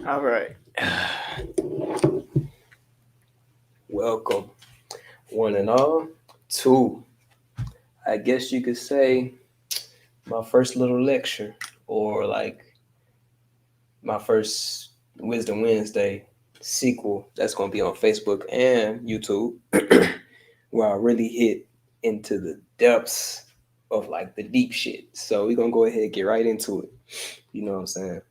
All right. Welcome, one and all, to, I guess you could say, my first little lecture, or like my first Wisdom Wednesday sequel that's going to be on Facebook and YouTube, where I really hit into the depths of like the deep shit. So we're going to go ahead and get right into it. You know what I'm saying?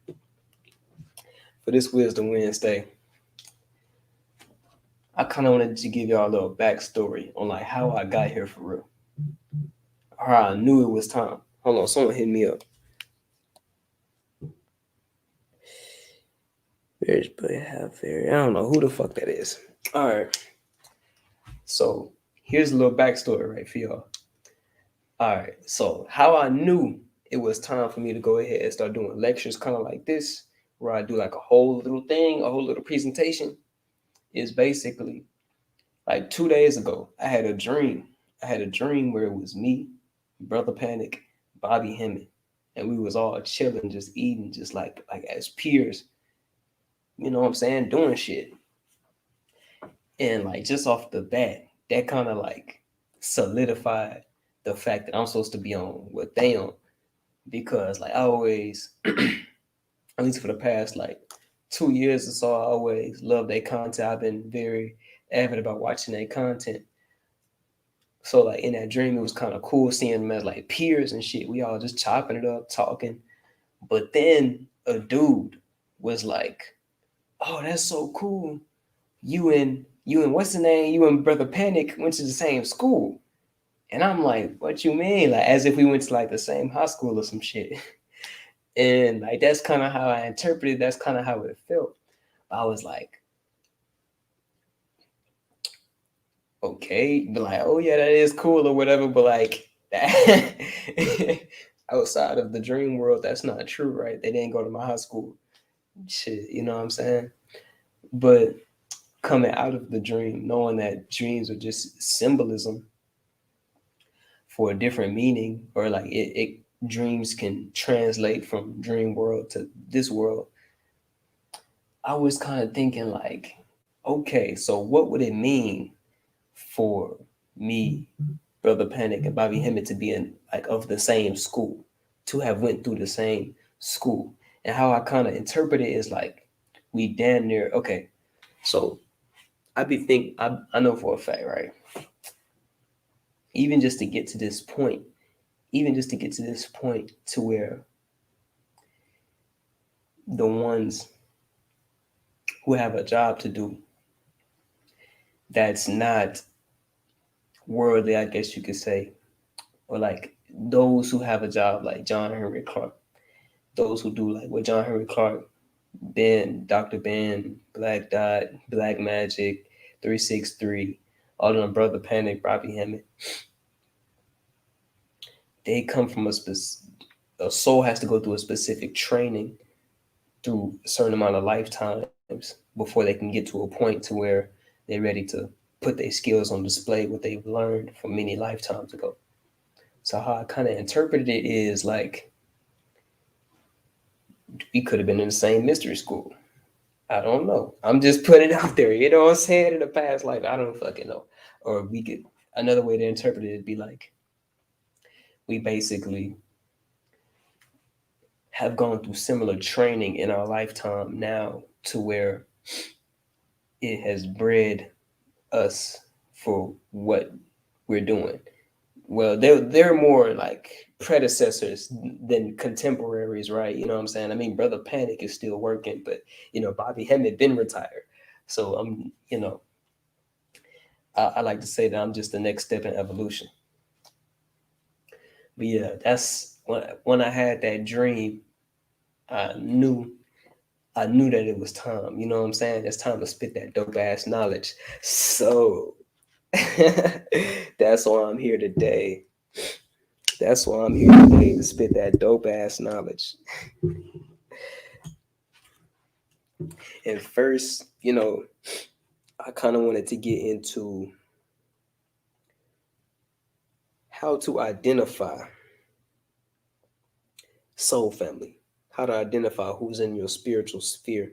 For this Wisdom Wednesday, I kind of wanted to give y'all a little backstory on like how I got here for real. Or how I knew it was time. Hold on, someone hit me up. There's but have there. I don't know who the fuck that is. All right. So here's a little backstory right for y'all. All right. So how I knew it was time for me to go ahead and start doing lectures kind of like this, where I do like a whole little thing, a whole little presentation, is basically like 2 days ago, I had a dream. I had a dream where it was me, Brother Panic, Bobby Hemming, and we was all chilling, just eating, just like as peers. You know what I'm saying? Doing shit. And like just off the bat, that kind of like solidified the fact that I'm supposed to be on what they on. Because like I always, at least for the past like 2 years or so, I always love their content. I've been very avid about watching their content. So like in that dream, it was kind of cool seeing them as like peers and shit. We all just chopping it up, talking. But then a dude was like, "Oh, that's so cool. You and what's the name? You and Brother Panic went to the same school." And I'm like, "What you mean?" Like as if we went to like the same high school or some shit. And like that's kind of how I interpreted. That's kind of how it felt. I was like, okay, but like, oh yeah, that is cool or whatever. But like that outside of the dream world, that's not true, right? They didn't go to my high school. Shit, you know what I'm saying? But coming out of the dream, knowing that dreams are just symbolism for a different meaning, or like it dreams can translate from dream world to this world. I was kind of thinking like, okay, so what would it mean for me, Brother Panic, and Bobby Hemmett to be in like of the same school, to have went through the same school? And how I kind of interpret it is like we damn near okay. So I know for a fact, right? Even just to get to this point, even just to get to this point to where the ones who have a job to do that's not worldly, I guess you could say, or like those who have a job like John Henry Clark, those who do like what John Henry Clark, Ben, Dr. Ben, Black Dot, Black Magic, 363, all of them, Brother Panic, Robbie Hammond, they come from a soul has to go through a specific training through a certain amount of lifetimes before they can get to a point to where they're ready to put their skills on display, what they've learned from many lifetimes ago. So how I kind of interpreted it is like we could have been in the same mystery school. I don't know. I'm just putting it out there. You know what I'm saying? In the past life, I don't fucking know. Or we could another way to interpret it would be like we basically have gone through similar training in our lifetime now to where it has bred us for what we're doing. Well, they're more like predecessors than contemporaries, right? You know what I'm saying? I mean, Brother Panic is still working, but Bobby Hemmett been retired. So I like to say that I'm just the next step in evolution. But yeah, that's when I had that dream, I knew I knew that it was time. You know what I'm saying? It's time to spit that dope ass knowledge. So that's why I'm here today. That's why I'm here today to spit that dope ass knowledge. And first, I kind of wanted to get into how to identify soul family, how to identify who's in your spiritual sphere.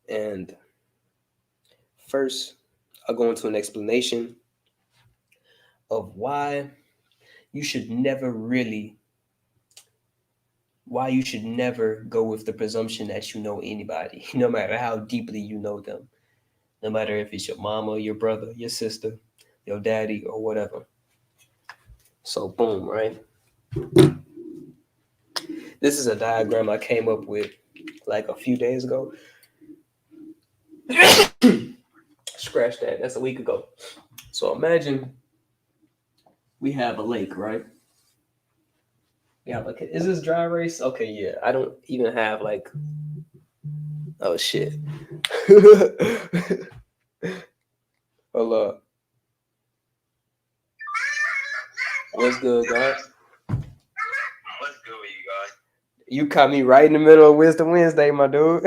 And first, I'll go into an explanation of you should never really why you should never go with the presumption that you know anybody, no matter how deeply you know them, no matter if it's your mama, your brother, your sister, your daddy, or whatever. So, boom, right? This is a diagram I came up with like a few days ago. Scratch that. That's a week ago. So imagine we have a lake, right? Yeah, like, is this dry erase? Okay, yeah. I don't even have like, oh shit. Hold up. What's good, God? What's good with you guys? You caught me right in the middle of Wisdom Wednesday, my dude.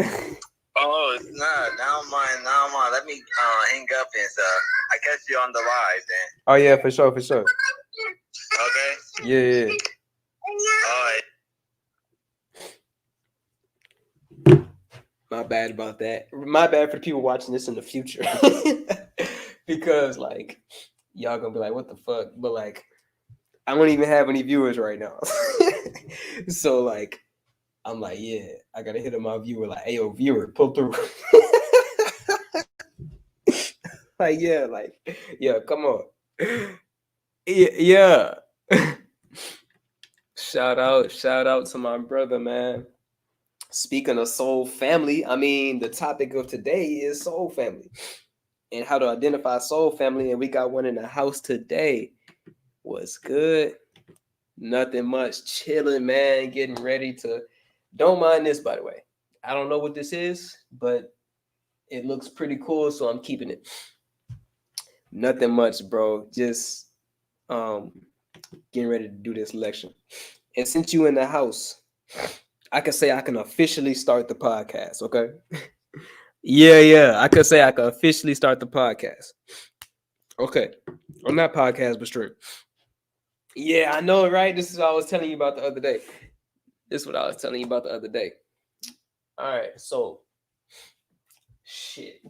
Oh, it's not. Now I'm on. Let me hang up and I catch you on the live then. Oh yeah, for sure, for sure. Okay. Yeah. All right. My bad about that. My bad for the people watching this in the future. Because like y'all gonna be like, what the fuck? But like I don't even have any viewers right now. So like I'm like, yeah, I gotta hit up my viewer, like, hey yo, viewer, pull through. Yeah, come on. Yeah. Shout out to my brother, man. Speaking of soul family, I mean, the topic of today is soul family and how to identify soul family. And we got one in the house today. What's good? Nothing much. Chilling, man. Getting ready to. Don't mind this, by the way. I don't know what this is, but it looks pretty cool, so I'm keeping it. Nothing much, bro. Just um getting ready to do this lecture. And since you in the house, I can say I can officially start the podcast, okay? Yeah. I could say I could officially start the podcast. Okay. On that podcast, but stream. Yeah, I know, right? This is what I was telling you about the other day. This is what I was telling you about the other day. All right, so shit.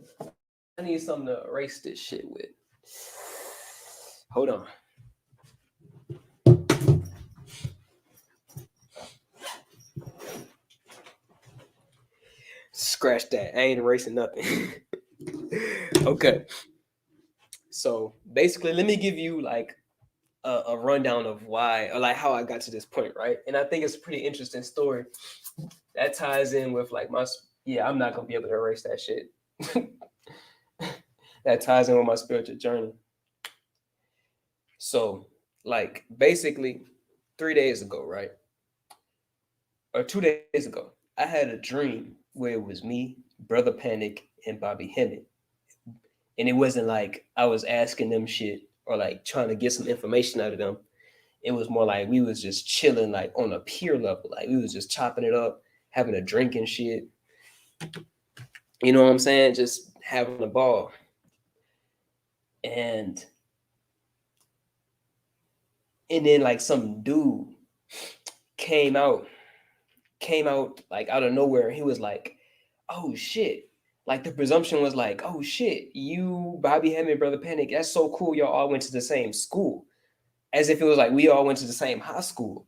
I need something to erase this shit with. Hold on. Scratch that. I ain't erasing nothing. Okay. So basically, let me give you like a rundown of why or like how I got to this point, right? And I think it's a pretty interesting story that ties in with like yeah, I'm not gonna be able to erase that shit. That ties in with my spiritual journey. So, like, basically, 3 days ago, right? Or 2 days ago, I had a dream where it was me, Brother Panic, and Bobby Hemmett. And it wasn't like I was asking them shit or like trying to get some information out of them. It was more like we was just chilling like on a peer level. Like we was just chopping it up, having a drink and shit. You know what I'm saying? Just having a ball. And then like some dude came out like out of nowhere. He was like, "Oh shit!" Like the presumption was like, "Oh shit, you, Bobby Hemmett, Brother Panic, that's so cool. Y'all all went to the same school," as if it was like we all went to the same high school.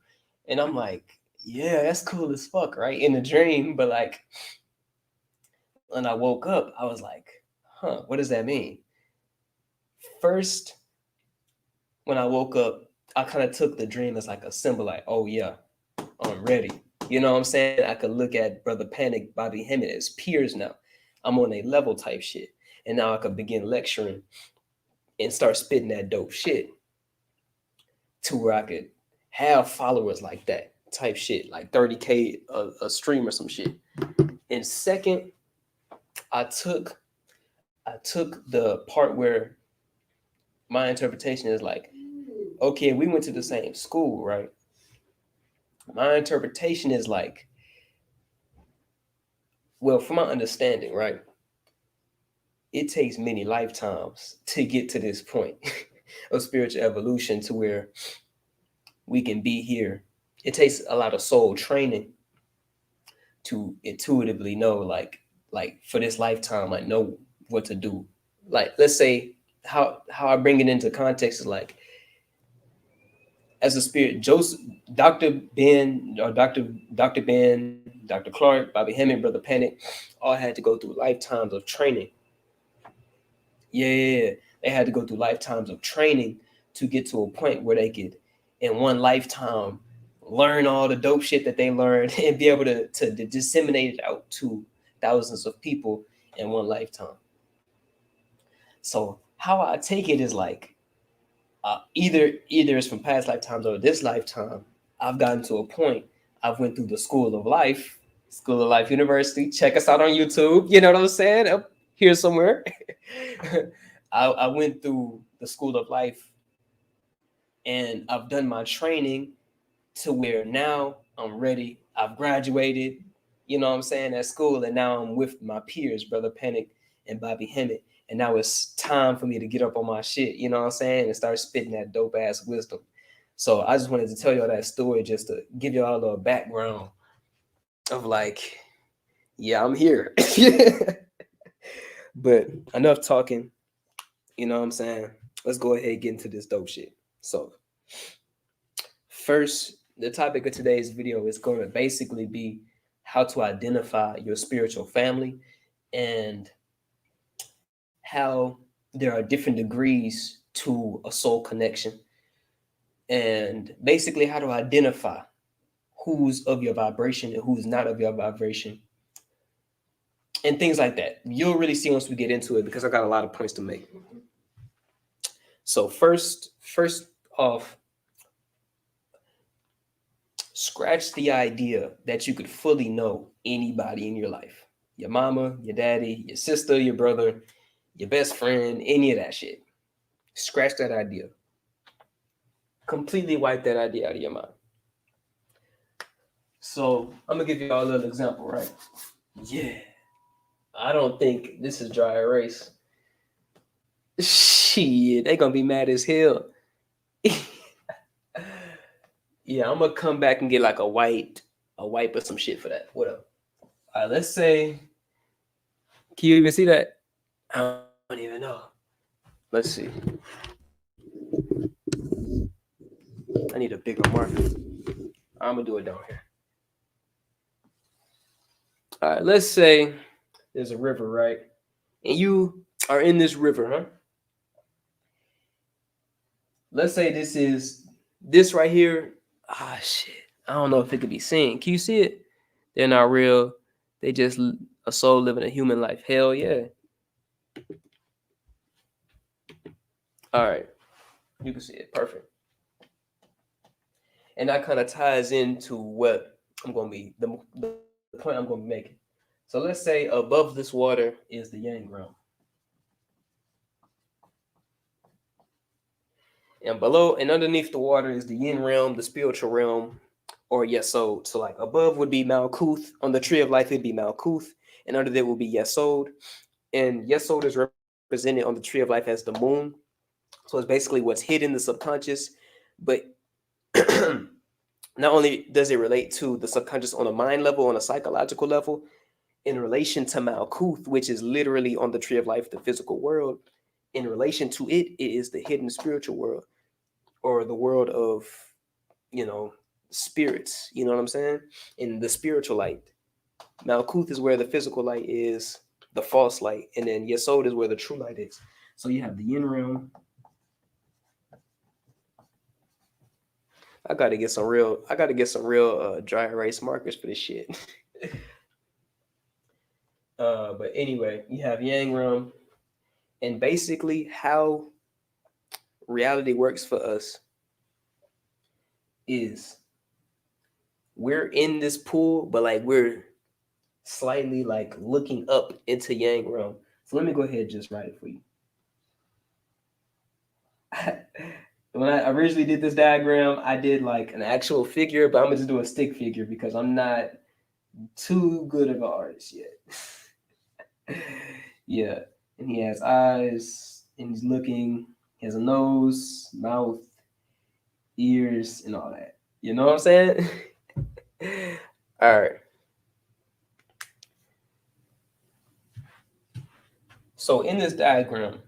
And I'm like, "Yeah, that's cool as fuck, right?" In the dream, but like when I woke up, I was like, "Huh, what does that mean?" First, when I woke up, I kind of took the dream as like a symbol, like, "Oh yeah, I'm ready." You know what I'm saying? I could look at Brother Panic, Bobby Hemmett as peers now. I'm on a level type shit. And now I could begin lecturing and start spitting that dope shit to where I could have followers like that type shit, like 30K a stream or some shit. And second, I took the part where my interpretation is like, okay, we went to the same school, right? My interpretation is like, well, from my understanding, right? It takes many lifetimes to get to this point of spiritual evolution to where we can be here. It takes a lot of soul training to intuitively know, like for this lifetime, I know what to do. Like, let's say how I bring it into context is like, as a spirit, Joseph, Dr. Ben, or Dr. Ben, Dr. Clark, Bobby Hemming, Brother Panic, all had to go through lifetimes of training. Yeah, they had to go through lifetimes of training to get to a point where they could, in one lifetime, learn all the dope shit that they learned and be able to disseminate it out to thousands of people in one lifetime. So how I take it is like, either it's from past lifetimes or this lifetime. I've gotten to a point. I've went through the School of Life University. Check us out on YouTube. You know what I'm saying? Up here somewhere. I went through the School of Life, and I've done my training to where now I'm ready. I've graduated, you know what I'm saying, at school, and now I'm with my peers, Brother Panic and Bobby Hemmett. And now it's time for me to get up on my shit, you know what I'm saying, and start spitting that dope ass wisdom. So I just wanted to tell y'all that story just to give y'all a little background of like, yeah, I'm here. But enough talking, you know what I'm saying? Let's go ahead and get into this dope shit. So, first, the topic of today's video is going to basically be how to identify your spiritual family and how there are different degrees to a soul connection, and basically how to identify who's of your vibration and who's not of your vibration, and things like that. You'll really see once we get into it, because I got a lot of points to make. So first off, scratch the idea that you could fully know anybody in your life. Your mama, your daddy, your sister, your brother, your best friend, any of that shit. Scratch that idea. Completely wipe that idea out of your mind. So I'm gonna give you all a little example, right? Yeah. I don't think this is dry erase. Shit, they gonna be mad as hell. Yeah, I'm gonna come back and get like a wipe or some shit for that. What up? All right, let's say, can you even see that? I don't even know. Let's see. I need a bigger marker. I'm gonna do it down here. All right, let's say there's a river, right? And you are in this river, huh? Let's say this right here. Ah, shit. I don't know if it could be seen. Can you see it? They're not real. They just a soul living a human life. Hell yeah. All right. You can see it. Perfect. And that kind of ties into what I'm going to be, the point I'm going to be making. So let's say above this water is the yang realm. And below and underneath the water is the yin realm, the spiritual realm, or Yesod. So like above would be Malkuth. On the tree of life, it'd be Malkuth. And under there will be Yesod. And Yesod is represented on the tree of life as the moon. So it's basically what's hidden, the subconscious. But not only does it relate to the subconscious on a mind level, on a psychological level, in relation to Malkuth, which is literally on the tree of life, the physical world, in relation to it, it is the hidden spiritual world, or the world of, you know, spirits, you know what I'm saying? In the spiritual light. Malkuth is where the physical light is, the false light, and then Yesod is where the true light is. So you have the yin realm. I gotta get some real dry erase markers for this shit. But anyway, you have yang realm, and basically how reality works for us is we're in this pool, but like we're slightly like looking up into yang realm. So let me go ahead and just write it for you. When I originally did this diagram, I did like an actual figure, but I'm gonna just do a stick figure because I'm not too good of an artist yet. Yeah, and he has eyes, and he's looking. He has a nose, mouth, ears, and all that. You know what I'm saying? All right. So in this diagram,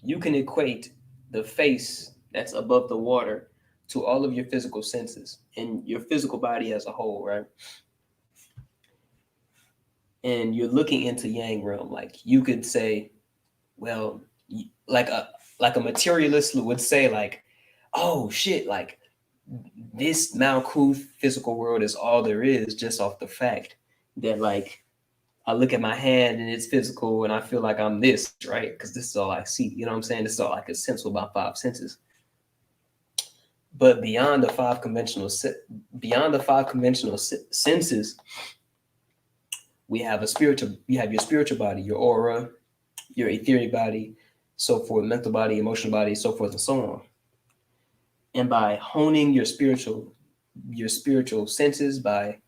you can equate the face that's above the water to all of your physical senses and your physical body as a whole, right? And you're looking into yang realm. Like you could say, well, like a materialist would say, like, oh shit, like this Malkuth physical world is all there is, just off the fact that like I look at my hand and it's physical and I feel like I'm this, right? Because this is all I see. You know what I'm saying? This is all I could sense with my five senses. But beyond the five conventional senses, we have a spiritual. You have your spiritual body, your aura, your etheric body, so forth, mental body, emotional body, so forth and so on. And by honing your spiritual senses, by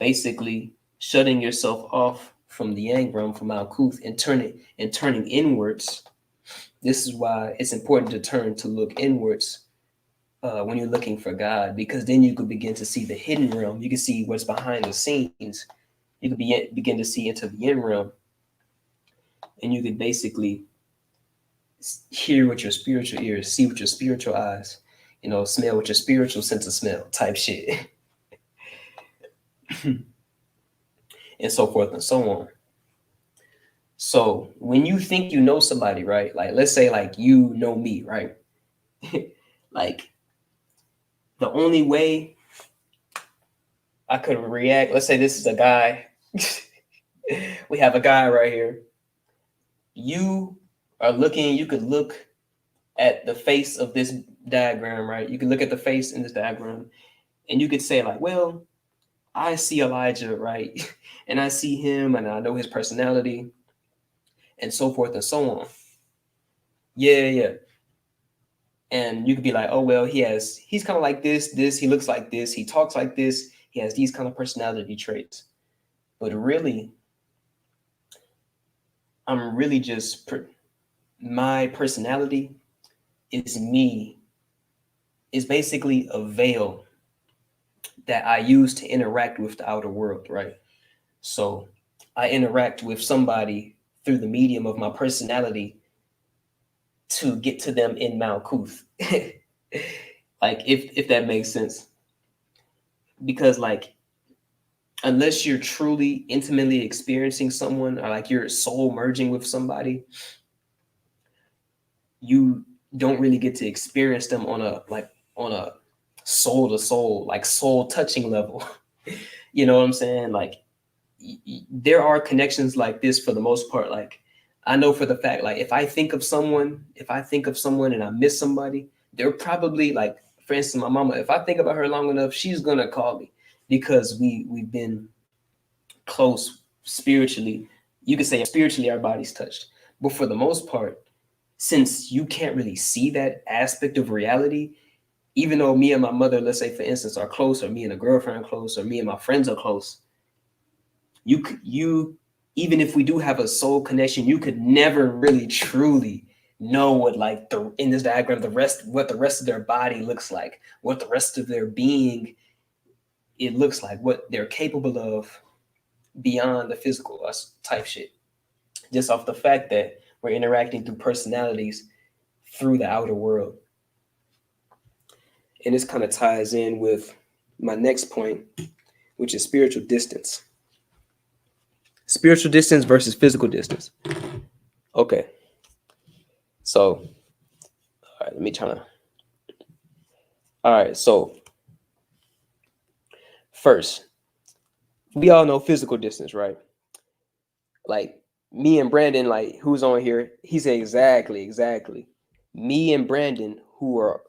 basically shutting yourself off from the yang realm, from Malkuth, and turning inwards. This is why it's important to turn to look inwards when you're looking for God, because then you could begin to see the hidden realm. You can see what's behind the scenes. You could begin to see into the in realm, and you could basically hear with your spiritual ears, see with your spiritual eyes, smell with your spiritual sense of smell, type shit, and so forth and so on. So when you think you know somebody, right? Like let's say like you know me, right? Like the only way I could react, let's say this is a guy. We have a guy right here. You you could look at the face of this diagram, right? You can look at the face in this diagram and you could say, like, well, I see Elijah, right? And I see him and I know his personality and so forth and so on. Yeah, yeah. And you could be like, oh, well, he's kind of like this, he looks like this, he talks like this, he has these kind of personality traits. But really, I'm really just, my personality is me, is basically a veil that I use to interact with the outer world, right? So I interact with somebody through the medium of my personality to get to them in Malkuth. Like if that makes sense. Because like unless you're truly intimately experiencing someone or like you're soul merging with somebody, you don't really get to experience them on a soul to soul, like soul touching level. You know what I'm saying? Like there are connections like this for the most part. Like I know for the fact, like if I think of someone and I miss somebody, they're probably like, for instance, my mama, if I think about her long enough, she's gonna call me because we've been close spiritually. You could say spiritually our bodies touched. But for the most part, since you can't really see that aspect of reality, even though me and my mother, let's say for instance, are close, or me and a girlfriend are close, or me and my friends are close, you even if we do have a soul connection, you could never really truly know what like the in this diagram what the rest of their body looks like, what the rest of their being it looks like, what they're capable of beyond the physical us type shit. Just off the fact that we're interacting through personalities through the outer world. And this kind of ties in with my next point, which is spiritual distance. Spiritual distance versus physical distance. Okay. So, all right, let me try to. All right, so first, we all know physical distance, right? Like me and Brandon, like who's on here, he said exactly. Me and Brandon, who are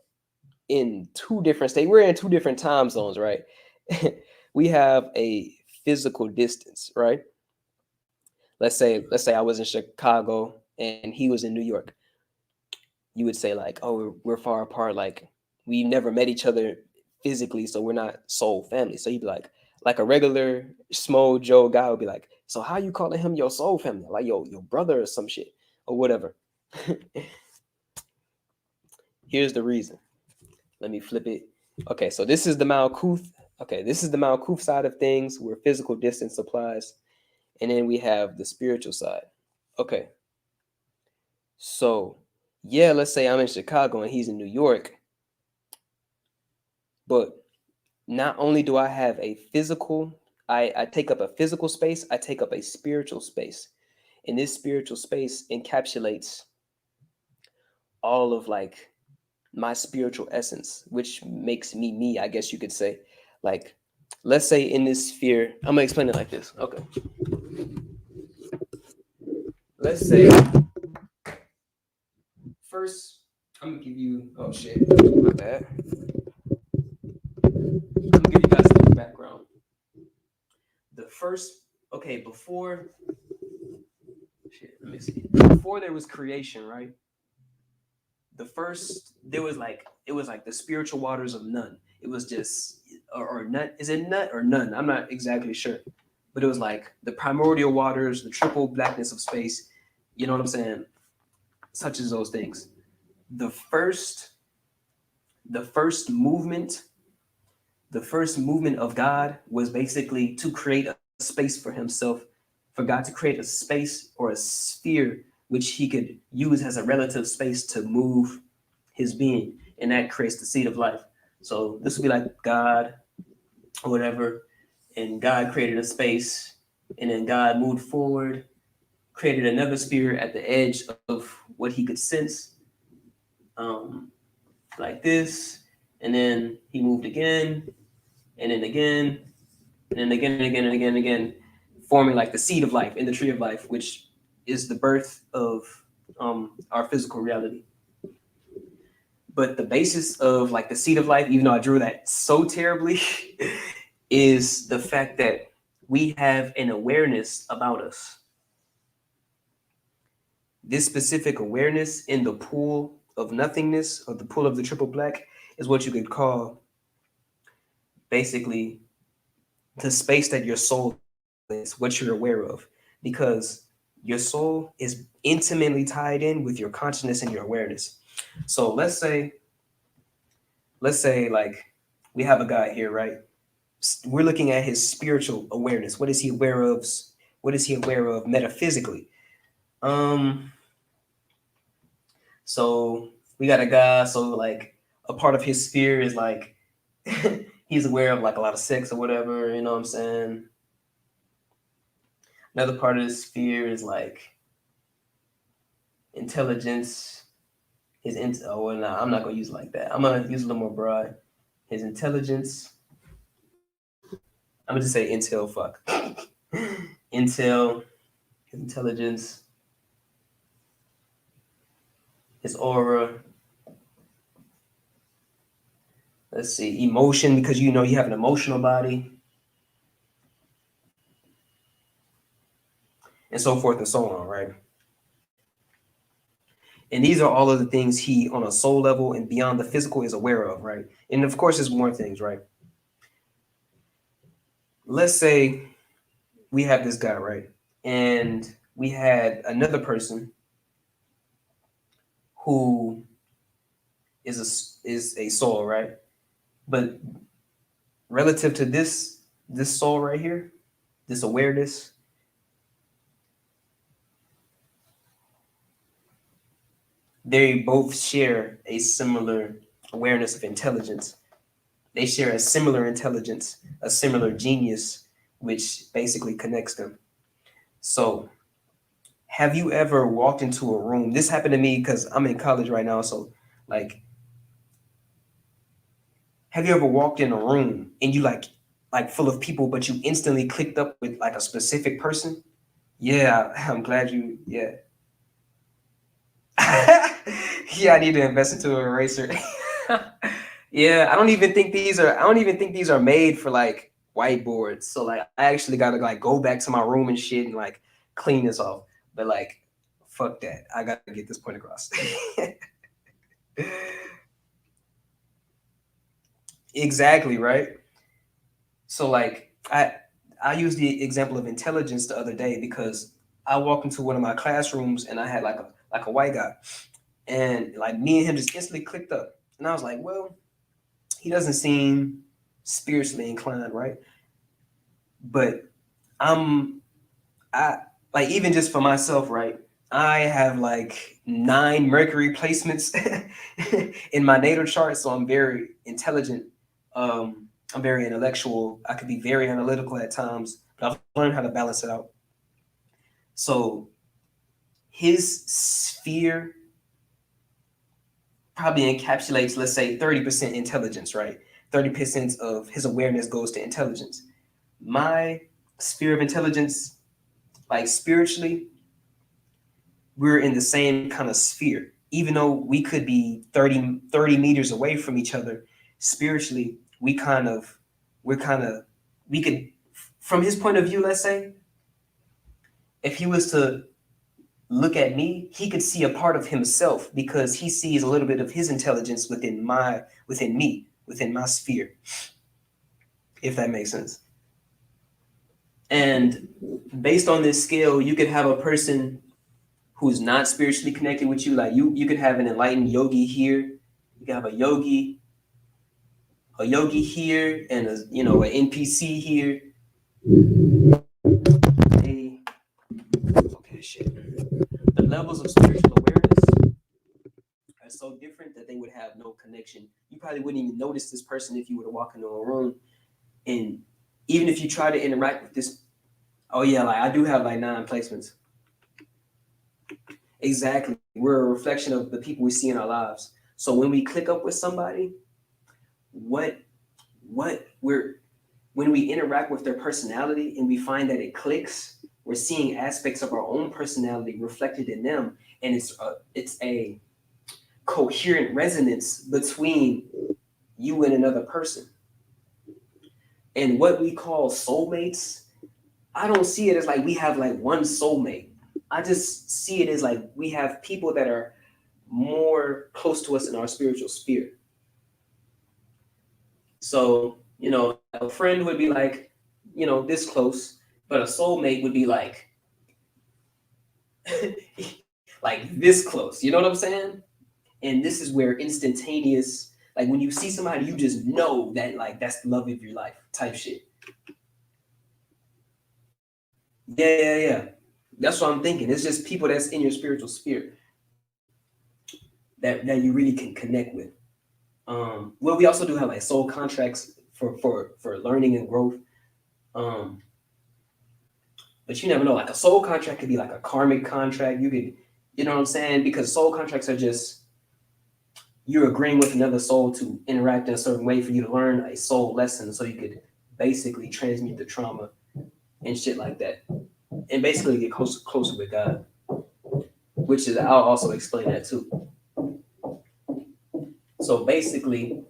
in two different states, we're in two different time zones, right? We have a physical distance, right? Let's say I was in Chicago and he was in New York. You would say like, oh, we're far apart, like we never met each other physically, so we're not soul family. So you'd be like a regular small Joe guy would be like, so how you calling him your soul family, like your brother or some shit or whatever. Here's the reason. Let me flip it. Okay, so this is the Malkuth. Okay, this is the Malkuth side of things where physical distance applies, and then we have the spiritual side. Okay, So, yeah, let's say I'm in Chicago and he's in New York, but not only do I have a physical, I take up a physical space, I take up a spiritual space. And this spiritual space encapsulates all of like my spiritual essence, which makes me me, I guess you could say. Like, let's say in this sphere, I'm gonna explain it like this. Okay. Let's say first, I'm gonna give you, oh shit, my bad. I'm gonna give you guys a little background. The first, okay, before, shit, let me see. Before there was creation, right? The first, there was like, it was like the spiritual waters of none. It was just, or nut, is it nut or none? I'm not exactly sure. But it was like the primordial waters, the triple blackness of space. You know what I'm saying? Such as those things. The first, the first movement, the first movement of God was basically to create a space for himself, for God to create a space or a sphere which he could use as a relative space to move his being. And that creates the seed of life. So this would be like God or whatever. And God created a space. And then God moved forward, created another sphere at the edge of what he could sense, um, like this. And then he moved again, and then again, and then again and again and again and again, forming like the seed of life in the tree of life, which is the birth of our physical reality. But the basis of like the seed of life, even though I drew that so terribly, is the fact that we have an awareness about us. This specific awareness in the pool of nothingness, or the pool of the triple black, is what you could call basically the space that your soul is, what you're aware of. Because your soul is intimately tied in with your consciousness and your awareness. So let's say like we have a guy here, right? We're looking at his spiritual awareness. What is he aware of? What is he aware of metaphysically? Um, so we got a guy, so like a part of his sphere is like he's aware of like a lot of sex or whatever, you know what I'm saying? Another part of his sphere is like intelligence, oh well, nah, I'm not gonna use it like that. I'm gonna use a little more broad. His intelligence. I'm gonna just say intel, fuck. Intel, his intelligence, his aura. Let's see, emotion, because you know you have an emotional body, and so forth and so on, right? And these are all of the things he, on a soul level and beyond the physical, is aware of, right? And of course, there's more things, right? Let's say we have this guy, right? And we had another person who is a soul, right? But relative to this soul right here, this awareness, they both share a similar awareness of intelligence. They share a similar intelligence, a similar genius, which basically connects them. So, have you ever walked into a room? This happened to me because I'm in college right now. So, like, have you ever walked in a room and you like full of people, but you instantly clicked up with like a specific person? Yeah, I'm glad you. Yeah, yeah. I need to invest into an eraser. Yeah, I don't even think these are. I don't even think these are made for like whiteboards. So like, I actually gotta like go back to my room and shit and like clean this off. But like, fuck that. I gotta get this point across. Exactly, right? So like I used the example of intelligence the other day because I walked into one of my classrooms and I had like a white guy, and like me and him just instantly clicked up. And I was like, well, he doesn't seem spiritually inclined, right? But I'm I like, even just for myself, right? I have like 9 Mercury placements in my natal chart, so I'm very intelligent. I'm very intellectual. I could be very analytical at times, but I've learned how to balance it out. So his sphere probably encapsulates, let's say, 30% intelligence, right? 30% of his awareness goes to intelligence. My sphere of intelligence, like spiritually, we're in the same kind of sphere. Even though we could be 30 meters away from each other, spiritually, we're kind of, we could, from his point of view, let's say, if he was to look at me, he could see a part of himself because he sees a little bit of his intelligence within me, within my sphere, if that makes sense. And based on this scale, you could have a person who's not spiritually connected with you. Like you could have an enlightened yogi here. You can have a yogi here, and a an NPC here. They, okay, shit. The levels of spiritual awareness are so different that they would have no connection. You probably wouldn't even notice this person if you were to walk into a room, and even if you try to interact with this. Oh yeah, like I do have like 9 placements. Exactly. We're a reflection of the people we see in our lives. So when we click up with somebody, what we're when we interact with their personality and we find that it clicks, we're seeing aspects of our own personality reflected in them, and it's a coherent resonance between you and another person. And what we call soulmates, I don't see it as like we have like one soulmate. I just see it as like we have people that are more close to us in our spiritual sphere. So, like a friend would be like, this close, but a soulmate would be like, like this close. You know what I'm saying? And this is where instantaneous, like when you see somebody, you just know that like that's the love of your life type shit. Yeah. That's what I'm thinking. It's just people that's in your spiritual spirit that you really can connect with. Well, we also do have like soul contracts for learning and growth. Um, but you never know. Like a soul contract could be like a karmic contract. You could, you know what I'm saying? Because soul contracts are just you're agreeing with another soul to interact in a certain way for you to learn a soul lesson, so you could basically transmute the trauma and shit like that, and basically get closer with God. Which is I'll also explain that too. So basically,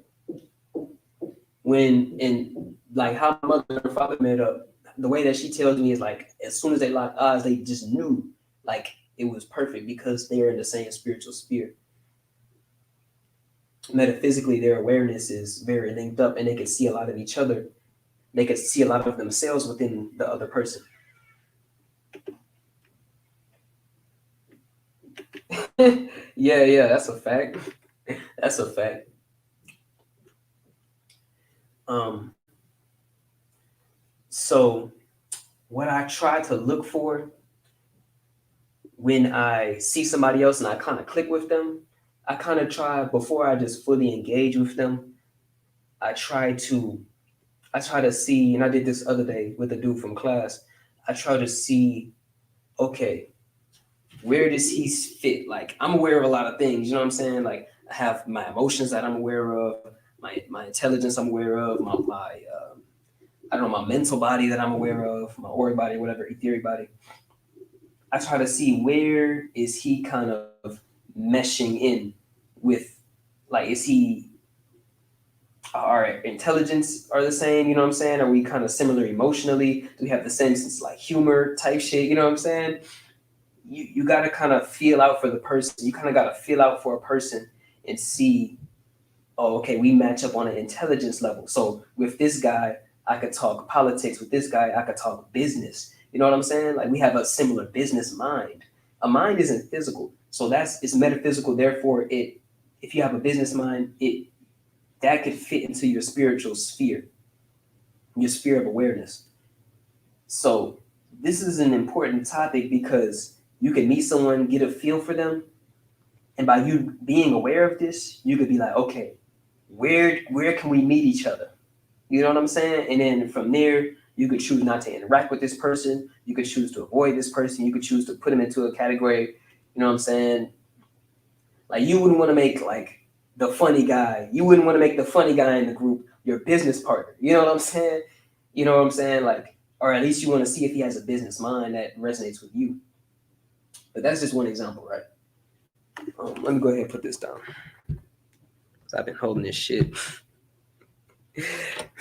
when and like how my mother and father met up, the way that she tells me is like as soon as they locked eyes, they just knew like it was perfect because they are in the same spiritual sphere. Metaphysically, their awareness is very linked up, and they can see a lot of each other. They can see a lot of themselves within the other person. Yeah, that's a fact. That's a fact. Um, so what I try to look for when I see somebody else and I kind of click with them, I kind of try before I just fully engage with them. I try to I try to see, and I did this other day with a dude from class. I try to see, okay, where does he fit? Like I'm aware of a lot of things, you know what I'm saying? Like I have my emotions that I'm aware of, my intelligence I'm aware of, my I don't know, my mental body that I'm aware of, my auric body, whatever, etheric body. I try to see where is he kind of meshing in with, like, is he our intelligence are the same, you know what I'm saying? Are we kind of similar emotionally? Do we have the same sense like humor type shit, you know what I'm saying? You got to kind of feel out for the person. You kind of got to feel out for a person and see, oh, okay, we match up on an intelligence level. So with this guy, I could talk politics. With this guy, I could talk business. You know what I'm saying? Like we have a similar business mind. A mind isn't physical, so it's metaphysical. Therefore, if you have a business mind, it that could fit into your spiritual sphere, your sphere of awareness. So this is an important topic because you could meet someone, get a feel for them, and by you being aware of this, you could be like, okay, where can we meet each other? You know what I'm saying? And then from there, you could choose not to interact with this person. You could choose to avoid this person. You could choose to put them into a category. You know what I'm saying? Like you wouldn't want to make like the funny guy. You wouldn't want to make the funny guy in the group your business partner. You know what I'm saying? You know what I'm saying? Like, or at least you want to see if he has a business mind that resonates with you. But that's just one example, right? Let me go ahead and put this down. So I've been holding this shit.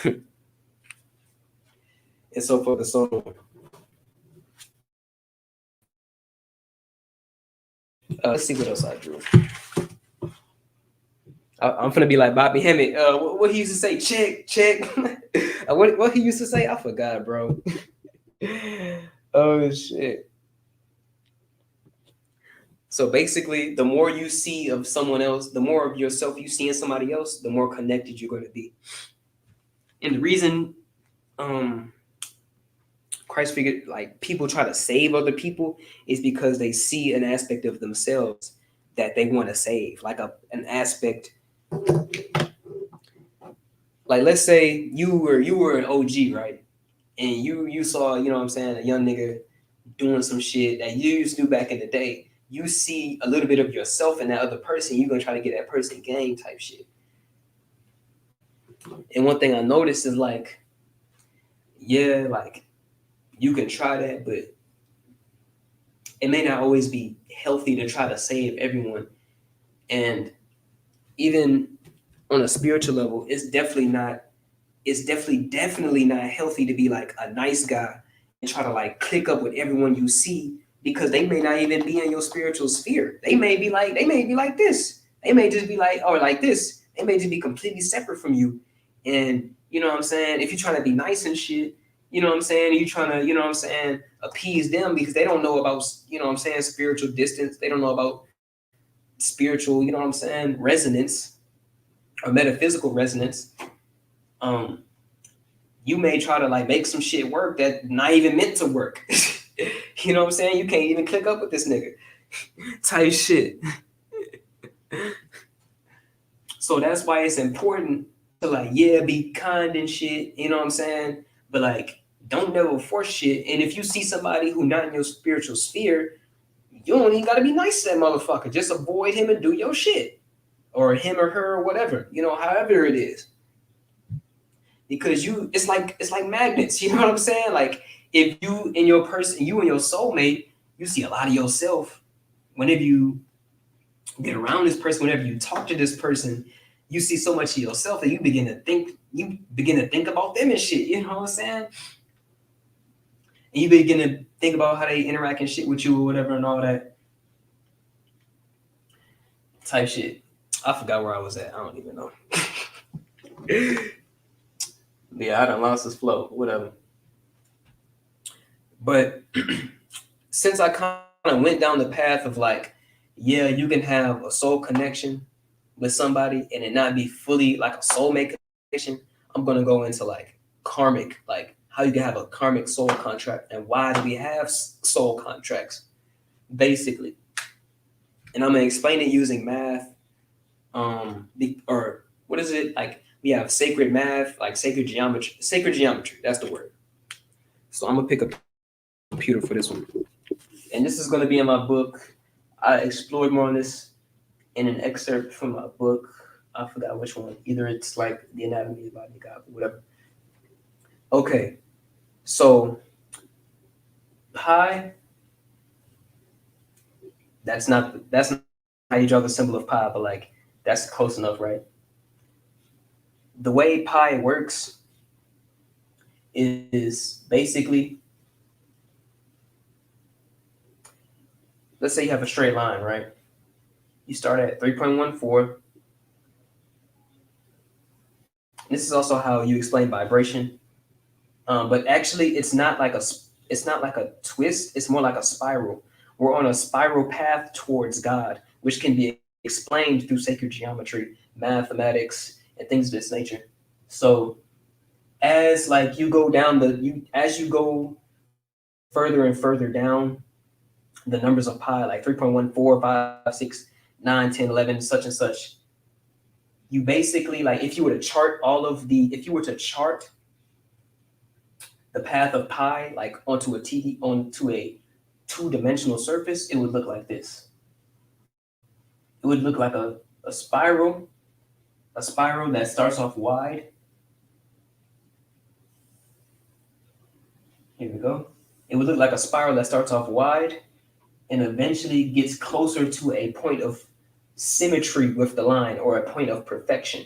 And so for the song, let's see what else I drew. I'm gonna be like Bobby Hemmett. What he used to say? Check, check. What he used to say? I forgot, bro. Oh shit. So basically, the more you see of someone else, the more of yourself you see in somebody else, the more connected you're going to be. And the reason Christ figured like people try to save other people is because they see an aspect of themselves that they want to save, like an aspect. Like let's say you were an OG, right? And you saw, you know what I'm saying, a young nigga doing some shit that you used to do back in the day. You see a little bit of yourself in that other person, you're gonna try to get that person game type shit. And one thing I noticed is like, yeah, like you can try that, but it may not always be healthy to try to save everyone. And even on a spiritual level, definitely not healthy to be like a nice guy and try to like click up with everyone you see because they may not even be in your spiritual sphere. They may be like this. They may just be like, or like this. They may just be completely separate from you. And you know what I'm saying? If you're trying to be nice and shit, you know what I'm saying? You're trying to, you know what I'm saying, appease them because they don't know about, you know what I'm saying, spiritual distance. They don't know about spiritual, you know what I'm saying, resonance or metaphysical resonance. Um, you may try to like make some shit work that not even meant to work. You know what I'm saying? You can't even click up with this nigga. Type shit. So that's why it's important to like, yeah, be kind and shit. You know what I'm saying? But like, don't never force shit. And if you see somebody who not in your spiritual sphere, you don't even gotta be nice to that motherfucker. Just avoid him and do your shit. Or him or her or whatever. You know, however it is. Because it's like magnets. You know what I'm saying? Like if you and your soulmate, you see a lot of yourself whenever you get around this person, whenever you talk to this person, you see so much of yourself that you begin to think about them and shit. You know what I'm saying? And you begin to think about how they interact and shit with you or whatever and all that type shit. I forgot where I was at. I don't even know. Yeah, I done lost this flow. Whatever. But since I kind of went down the path of like, yeah, you can have a soul connection with somebody and it not be fully like a soulmate connection, I'm gonna go into like karmic, like how you can have a karmic soul contract and why do we have soul contracts, basically. And I'm gonna explain it using math, or what is it like? We have sacred math, like sacred geometry. Sacred geometry, that's the word. So I'm gonna pick a computer for this one. And this is going to be in my book. I explored more on this in an excerpt from my book. I forgot which one. Either it's like The Anatomy of the Body of God, or whatever. Okay, so pi. That's not how you draw the symbol of pi, but like that's close enough, right? The way pi works is basically, let's say you have a straight line, right? You start at 3.14. This is also how you explain vibration. But actually, it's not like a twist. It's more like a spiral. We're on a spiral path towards God, which can be explained through sacred geometry, mathematics, and things of this nature. So, as like you go down as you go further and further down the numbers of pi, like 3.1456 9 10 11 such and such. You basically, like, if you were to chart if you were to chart the path of pi like onto a two-dimensional surface, it would look like this. It would look like a spiral, that starts off wide. Here we go. It would look like a spiral that starts off wide and eventually gets closer to a point of symmetry with the line, or a point of perfection.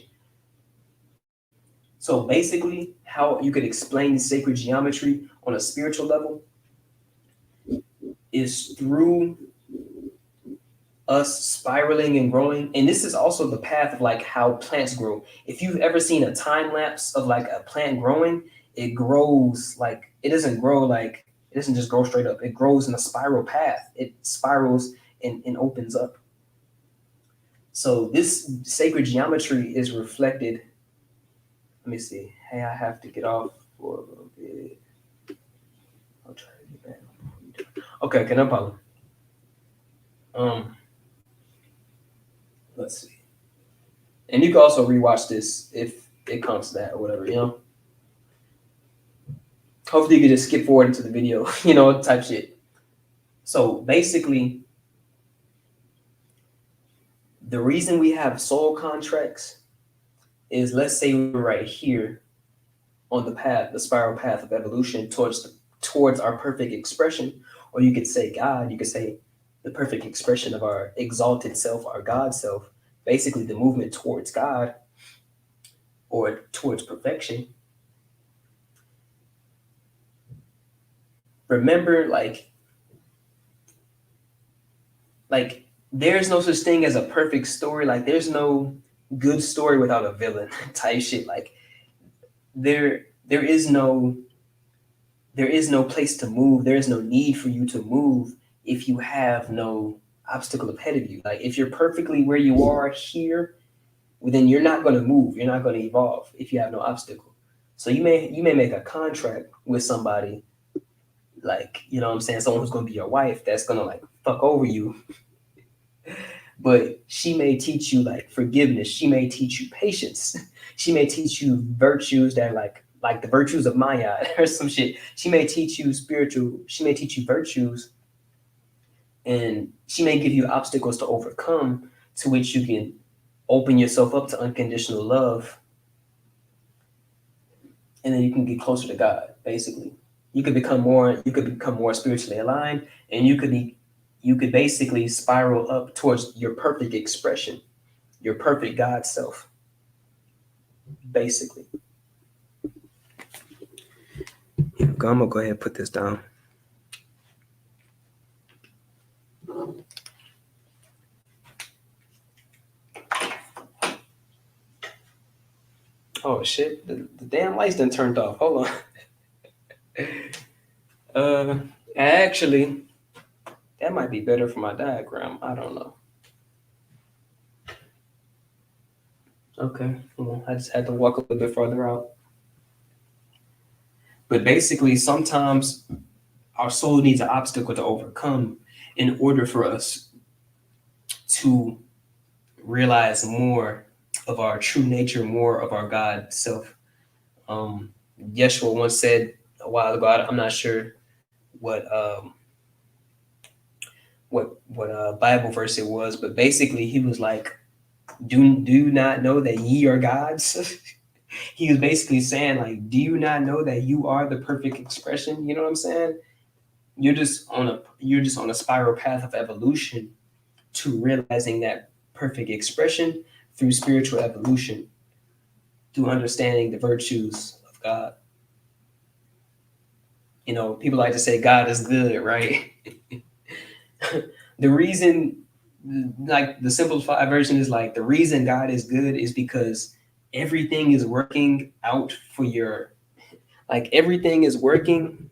So basically, how you could explain sacred geometry on a spiritual level is through us spiraling and growing. And this is also the path of like how plants grow. If you've ever seen a time lapse of like a plant growing, it grows like, it doesn't grow like, it doesn't just grow straight up. It grows in a spiral path. It spirals and opens up. So this sacred geometry is reflected. Let me see. Hey, I have to get off for a little bit. I'll try to get back. Okay, no problem. Let's see. And you can also rewatch this if it comes to that or whatever, Hopefully you can just skip forward into the video, type shit. So basically, the reason we have soul contracts is, let's say we're right here on the path, the spiral path of evolution towards our perfect expression, or you could say God, you could say the perfect expression of our exalted self, our God self, basically the movement towards God or towards perfection. Remember, like there's no such thing as a perfect story. Like there's no good story without a villain type shit. Like there is no place to move. There is no need for you to move if you have no obstacle ahead of you. Like if you're perfectly where you are here, then you're not going to move. You're not going to evolve if you have no obstacle. So you may make a contract with somebody, like, what I'm saying, someone who's going to be your wife that's going to like fuck over you. But she may teach you like forgiveness. She may teach you patience. She may teach you virtues that like the virtues of Maya or some shit. She may teach you she may teach you virtues, and she may give you obstacles to overcome, to which you can open yourself up to unconditional love, and then you can get closer to God. Basically, you could become more spiritually aligned, and you could basically spiral up towards your perfect expression, your perfect God self, basically. I'm gonna go ahead and put this down. Oh shit, the damn lights done turned off. Hold on. Actually, that might be better for my diagram. I don't know. Okay, well, I just had to walk a little bit further out. But basically, sometimes our soul needs an obstacle to overcome in order for us to realize more of our true nature, more of our God self. Yeshua once said a while ago, I'm not sure what Bible verse it was, but basically he was like, do not know that ye are gods? He was basically saying, like, do you not know that you are the perfect expression? You know what I'm saying? You're just on a spiral path of evolution to realizing that perfect expression through spiritual evolution, through understanding the virtues of God. People like to say God is good, right? The reason, like the simplified version is like, the reason God is good is because everything is working out for everything is working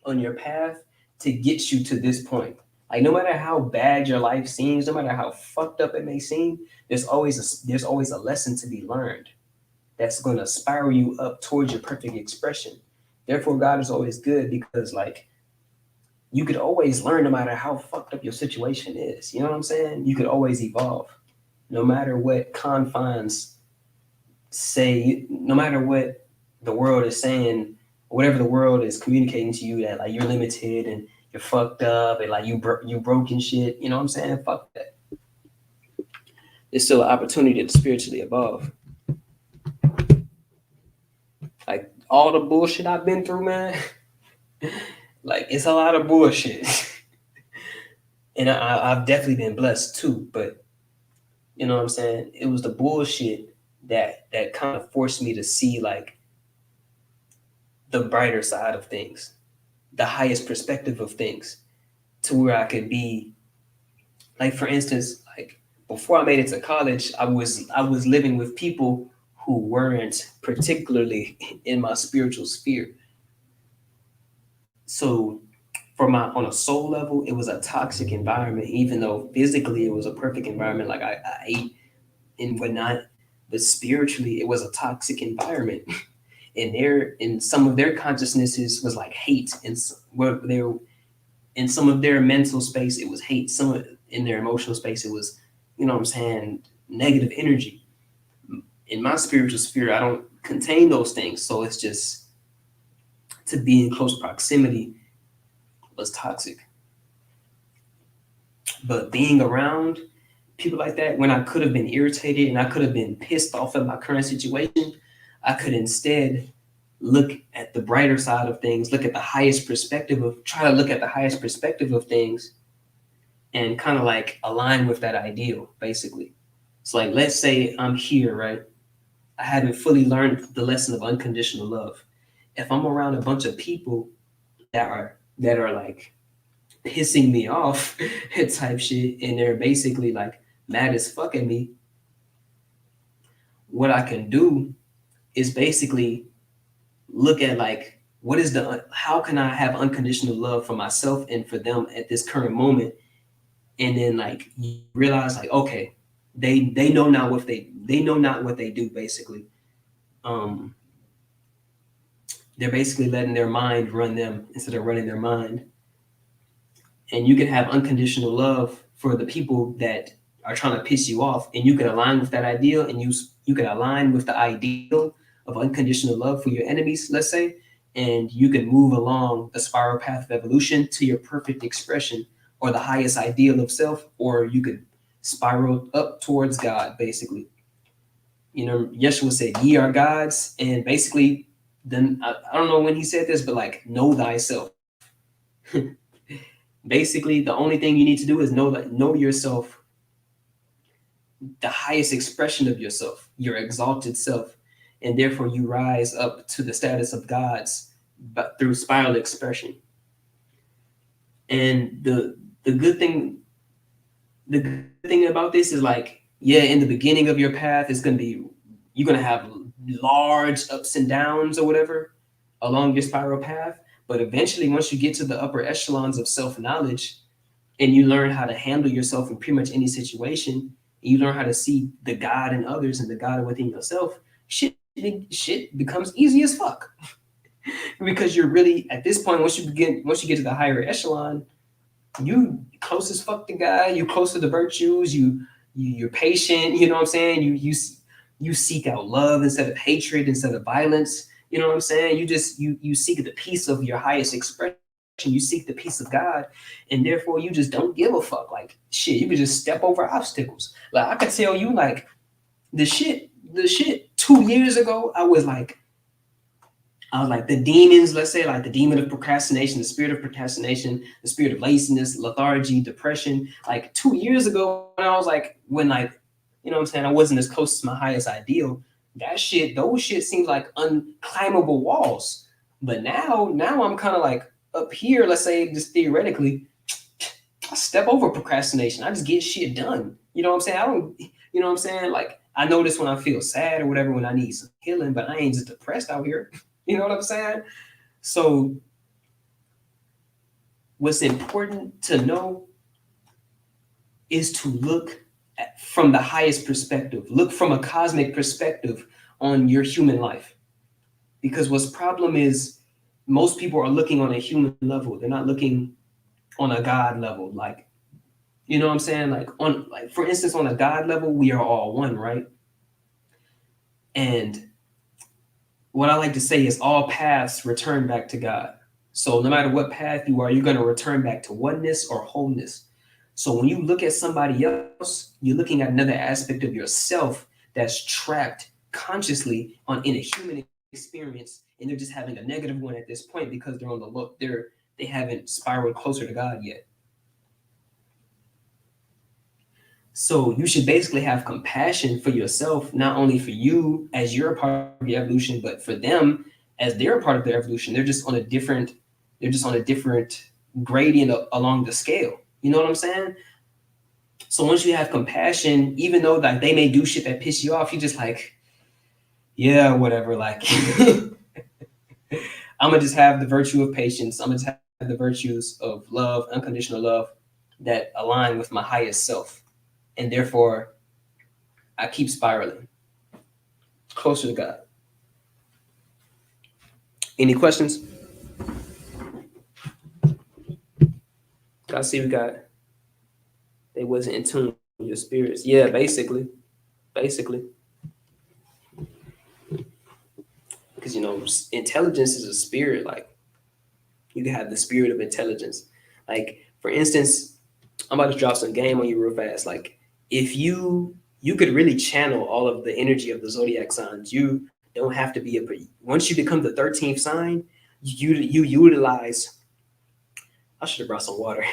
on your path to get you to this point. Like no matter how bad your life seems, no matter how fucked up it may seem, there's always a lesson to be learned that's going to spiral you up towards your perfect expression. Therefore, God is always good, because like you could always learn no matter how fucked up your situation is. You know what I'm saying? You could always evolve no matter what confines say, no matter what the world is saying, whatever the world is communicating to you that like you're limited and you're fucked up and like you broken shit. You know what I'm saying? Fuck that. There's still an opportunity to spiritually evolve. Like all the bullshit I've been through, man. Like it's a lot of bullshit, and I've definitely been blessed too. But you know what I'm saying? It was the bullshit that kind of forced me to see like the brighter side of things, the highest perspective of things, to where I could be like, for instance, like before I made it to college, I was living with people who weren't particularly in my spiritual sphere. So for my on a soul level, it was a toxic environment, even though physically it was a perfect environment. Like I ate and whatnot, but spiritually it was a toxic environment. And their in some of their consciousnesses was like hate, and where they were in some of their mental space it was hate. Some of in their emotional space it was, you know what I'm saying, negative energy. In my spiritual sphere, I don't contain those things, so it's just to be in close proximity was toxic. But being around people like that, when I could have been irritated and I could have been pissed off at my current situation, I could instead look at the brighter side of things, look at the highest perspective of, try to look at the highest perspective of things and kind of like align with that ideal, basically. So, like, let's say I'm here, right? I haven't fully learned the lesson of unconditional love. If I'm around a bunch of people that are like pissing me off type shit, and they're basically like mad as fuck at me, what I can do is basically look at like what is the how can I have unconditional love for myself and for them at this current moment, and then like you realize like okay, they know not what they know not what they do basically. Um, they're basically letting their mind run them instead of running their mind, and you can have unconditional love for the people that are trying to piss you off, and you can align with that ideal, and you can align with the ideal of unconditional love for your enemies, let's say, and you can move along the spiral path of evolution to your perfect expression or the highest ideal of self, or you could spiral up towards God, basically. You know, Yeshua said, "Ye are gods," and basically, then I don't know when he said this, but like, know thyself. Basically, the only thing you need to do is know yourself, the highest expression of yourself, your exalted self, and therefore you rise up to the status of gods, but through spiral expression. And the good thing, the good thing about this is like, yeah, in the beginning of your path, it's gonna be you're gonna have large ups and downs or whatever along your spiral path. But eventually, once you get to the upper echelons of self knowledge, and you learn how to handle yourself in pretty much any situation, and you learn how to see the God in others and the God within yourself, shit becomes easy as fuck. Because you're really at this point, once you get to the higher echelon, you close as fuck to God, you close to the virtues, you're patient, you know what I'm saying? You seek out love instead of hatred, instead of violence. You know what I'm saying? You seek the peace of your highest expression. You seek the peace of God, and therefore you just don't give a fuck. Like shit, you could just step over obstacles. Like I could tell you, like the shit 2 years ago, I was like the demons, let's say like the demon of procrastination, the spirit of procrastination, the spirit of laziness, lethargy, depression. Like 2 years ago, when I was like, when like, you know what I'm saying, I wasn't as close to my highest ideal. Those shit seemed like unclimbable walls. But now I'm kind of like up here, let's say just theoretically, I step over procrastination. I just get shit done. You know what I'm saying? I don't, you know what I'm saying? Like I notice when I feel sad or whatever, when I need some healing, but I ain't just depressed out here. You know what I'm saying? So what's important to know is to look from the highest perspective, look from a cosmic perspective on your human life. Because what's problem is most people are looking on a human level. They're not looking on a God level. Like, you know what I'm saying? Like for instance, on a God level, we are all one, right? And what I like to say is all paths return back to God. So no matter what path you are, you're going to return back to oneness or wholeness. So when you look at somebody else, you're looking at another aspect of yourself that's trapped consciously in a human experience, and they're just having a negative one at this point because they're on the look. They haven't spiraled closer to God yet. So you should basically have compassion for yourself, not only for you as you're a part of your evolution, but for them as they're a part of their evolution. They're just on a different gradient along the scale. You know what I'm saying? So once you have compassion, even though like they may do shit that piss you off, you just like, yeah, whatever. Like I'm gonna just have the virtue of patience. I'm gonna just have the virtues of love, unconditional love that align with my highest self. And therefore I keep spiraling closer to God. Any questions? I see we got they wasn't in tune with your spirits. Yeah, basically, because intelligence is a spirit. Like you can have the spirit of intelligence. Like for instance, I'm about to drop some game on you real fast. Like if you could really channel all of the energy of the zodiac signs. You don't have to be once you become the 13th sign, you utilize. I should have brought some water.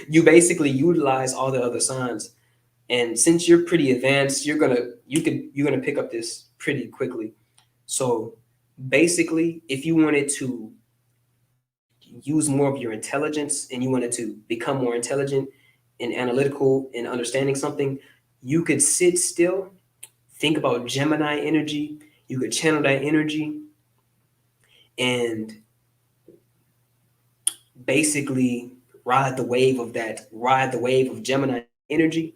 You basically utilize all the other signs, and since you're pretty advanced, you're gonna pick up this pretty quickly. So basically, if you wanted to use more of your intelligence and you wanted to become more intelligent and analytical in understanding something, you could sit still, think about Gemini energy. You could channel that energy and basically ride the wave of Gemini energy.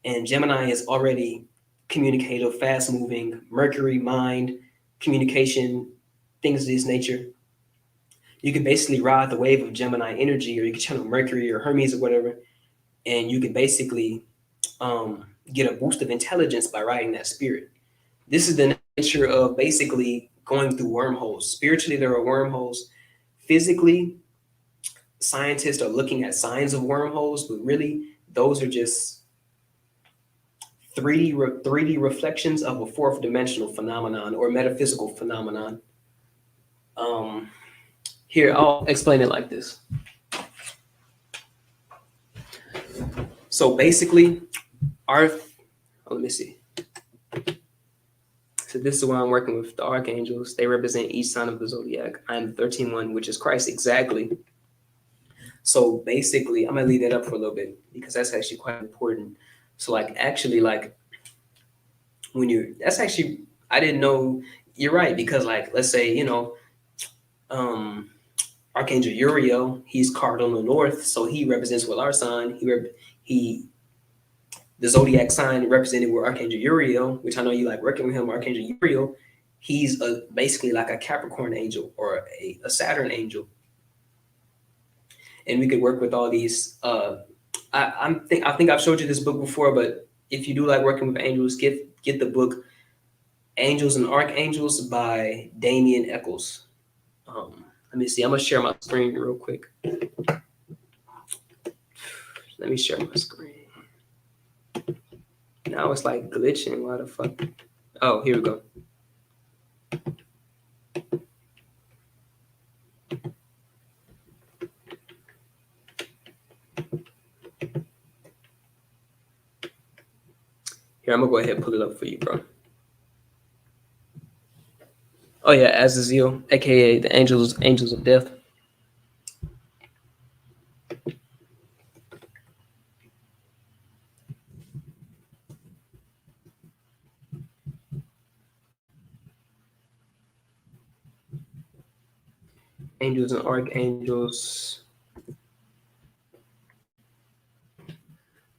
And Gemini is already communicative, fast moving, Mercury, mind, communication, things of this nature. You can basically ride the wave of Gemini energy, or you can channel Mercury or Hermes or whatever, and you can basically get a boost of intelligence by riding that spirit. This is the nature of basically going through wormholes. Spiritually, there are wormholes. Physically, scientists are looking at signs of wormholes, but really, those are just 3D reflections of a fourth dimensional phenomenon or metaphysical phenomenon. Um, Here, I'll explain it like this. So basically, our let me see. So this is where I'm working with the archangels. They represent each sign of the zodiac. I'm the 13th one, which is Christ exactly. So basically, I'm gonna leave that up for a little bit because that's actually quite important. So like actually like when that's actually I didn't know you're right because like let's say um Archangel Uriel, he's cardinal north, so he represents with our sign. He the zodiac sign represented with Archangel Uriel, which I know you like working with him. Archangel Uriel, he's basically like a Capricorn angel or a Saturn angel, and we could work with all these. I think I've showed you this book before, but if you do like working with angels, get the book Angels and Archangels by Damien Eccles. Let me see. I'm gonna share my screen real quick. Let me share my screen. Now it's like glitching. Why the fuck? Oh, here we go. Here, I'm gonna go ahead and pull it up for you, bro. Oh yeah, Azazel, aka the angels of death. Angels and archangels.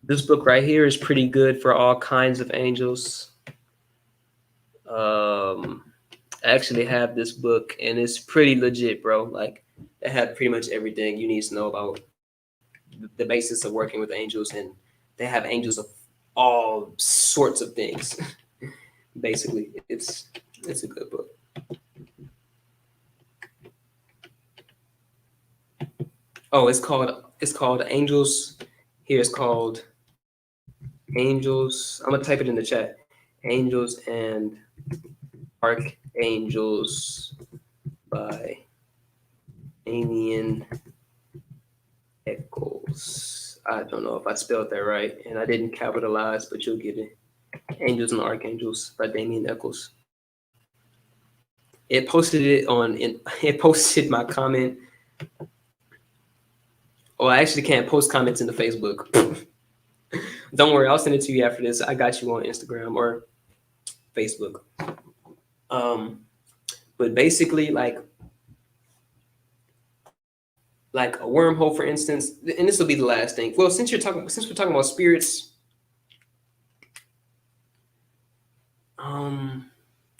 This book right here is pretty good for all kinds of angels. I actually have this book, and it's pretty legit, bro. Like, they have pretty much everything you need to know about the basis of working with angels, and they have angels of all sorts of things. Basically, it's a good book. Oh, it's called Angels. Here it's called Angels. I'm gonna type it in the chat. Angels and Archangels by Damien Eccles. I don't know if I spelled that right, and I didn't capitalize, but you'll get it. Angels and Archangels by Damien Eccles. It posted it it posted my comment. Oh, I actually can't post comments in the Facebook. Don't worry, I'll send it to you after this. I got you on Instagram or Facebook. Um, but basically, like a wormhole, for instance, and this will be the last thing. Well, since we're talking about spirits, um,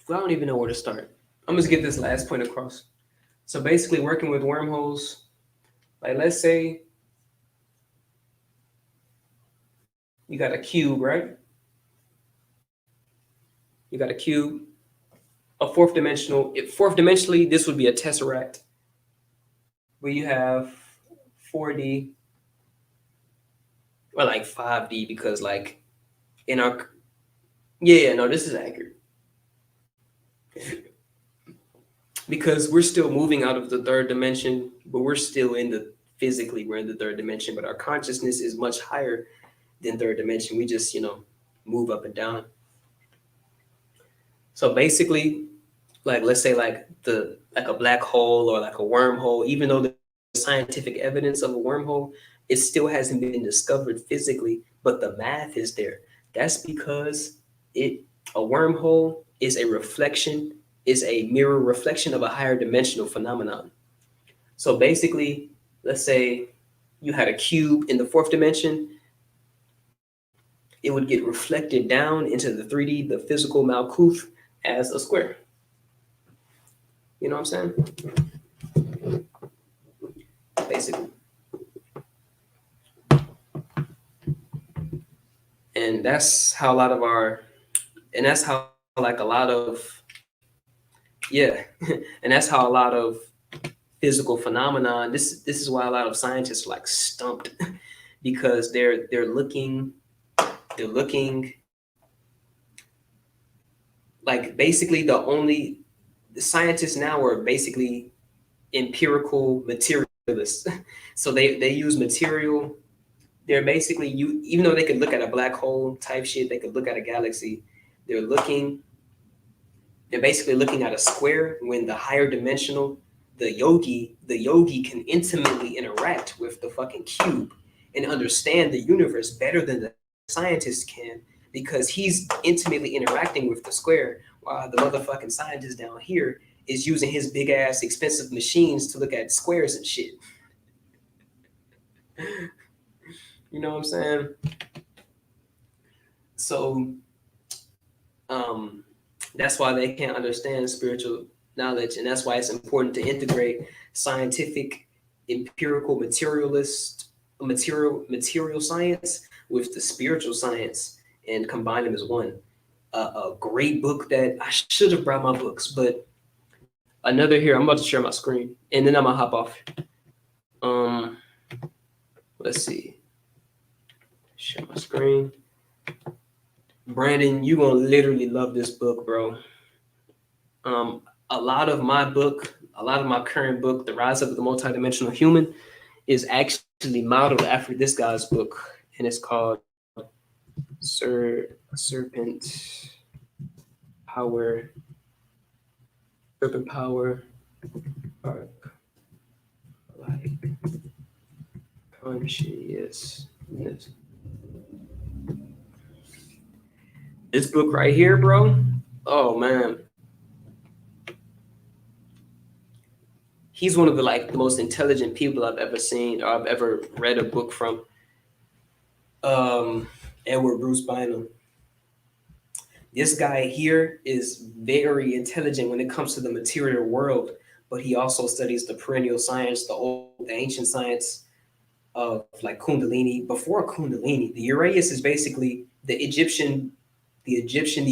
well, I don't even know where to start. I'm just get this last point across. So basically, working with wormholes, like let's say you got a cube, right? You got a cube, a fourth dimensionally, this would be a tesseract, where you have 4D or like 5D because like in our yeah, no, this is accurate because we're still moving out of the third dimension, but we're still in the physically we're in the third dimension, but our consciousness is much higher than third dimension. We just move up and down. So basically, like let's say like a black hole or like a wormhole, even though there's scientific evidence of a wormhole, it still hasn't been discovered physically, but the math is there. That's because it a wormhole is a reflection, is a mirror reflection of a higher dimensional phenomenon. So basically, let's say you had a cube in the fourth dimension, it would get reflected down into the 3D, the physical Malkuth, as a square. You know what I'm saying? Basically. And that's how a lot of our, and that's how like a lot of, yeah, and that's how a lot of physical phenomenon. This is why a lot of scientists are like stumped because they're looking like basically the scientists now are basically empirical materialists. So they use material. They're basically you even though they could look at a black hole type shit, they could look at a galaxy. They're looking they're basically looking at a square when the higher dimensional, the yogi can intimately interact with the fucking cube and understand the universe better than the scientist can because he's intimately interacting with the square while the motherfucking scientist down here is using his big ass expensive machines to look at squares and shit. You know what I'm saying? So um that's why they can't understand spiritual knowledge, and that's why it's important to integrate scientific, empirical, material science with the spiritual science and combine them as one. A great book that I should have brought my books, but another here. I'm about to share my screen, and then I'm gonna hop off. Um, let's see. Share my screen. Brandon, you gonna literally love this book, bro. Um, a lot of my book, a lot of my current book, The Rise of the Multidimensional Human, is actually modeled after this guy's book, and it's called Serpent Power. Serpent Power. Like consciousness. This book right here, bro. Oh man. He's one of the most intelligent people I've ever seen or I've ever read a book from. Edward Bruce Bynum. This guy here is very intelligent when it comes to the material world, but he also studies the perennial science, the ancient science of like Kundalini. Before Kundalini, the Uraeus is basically the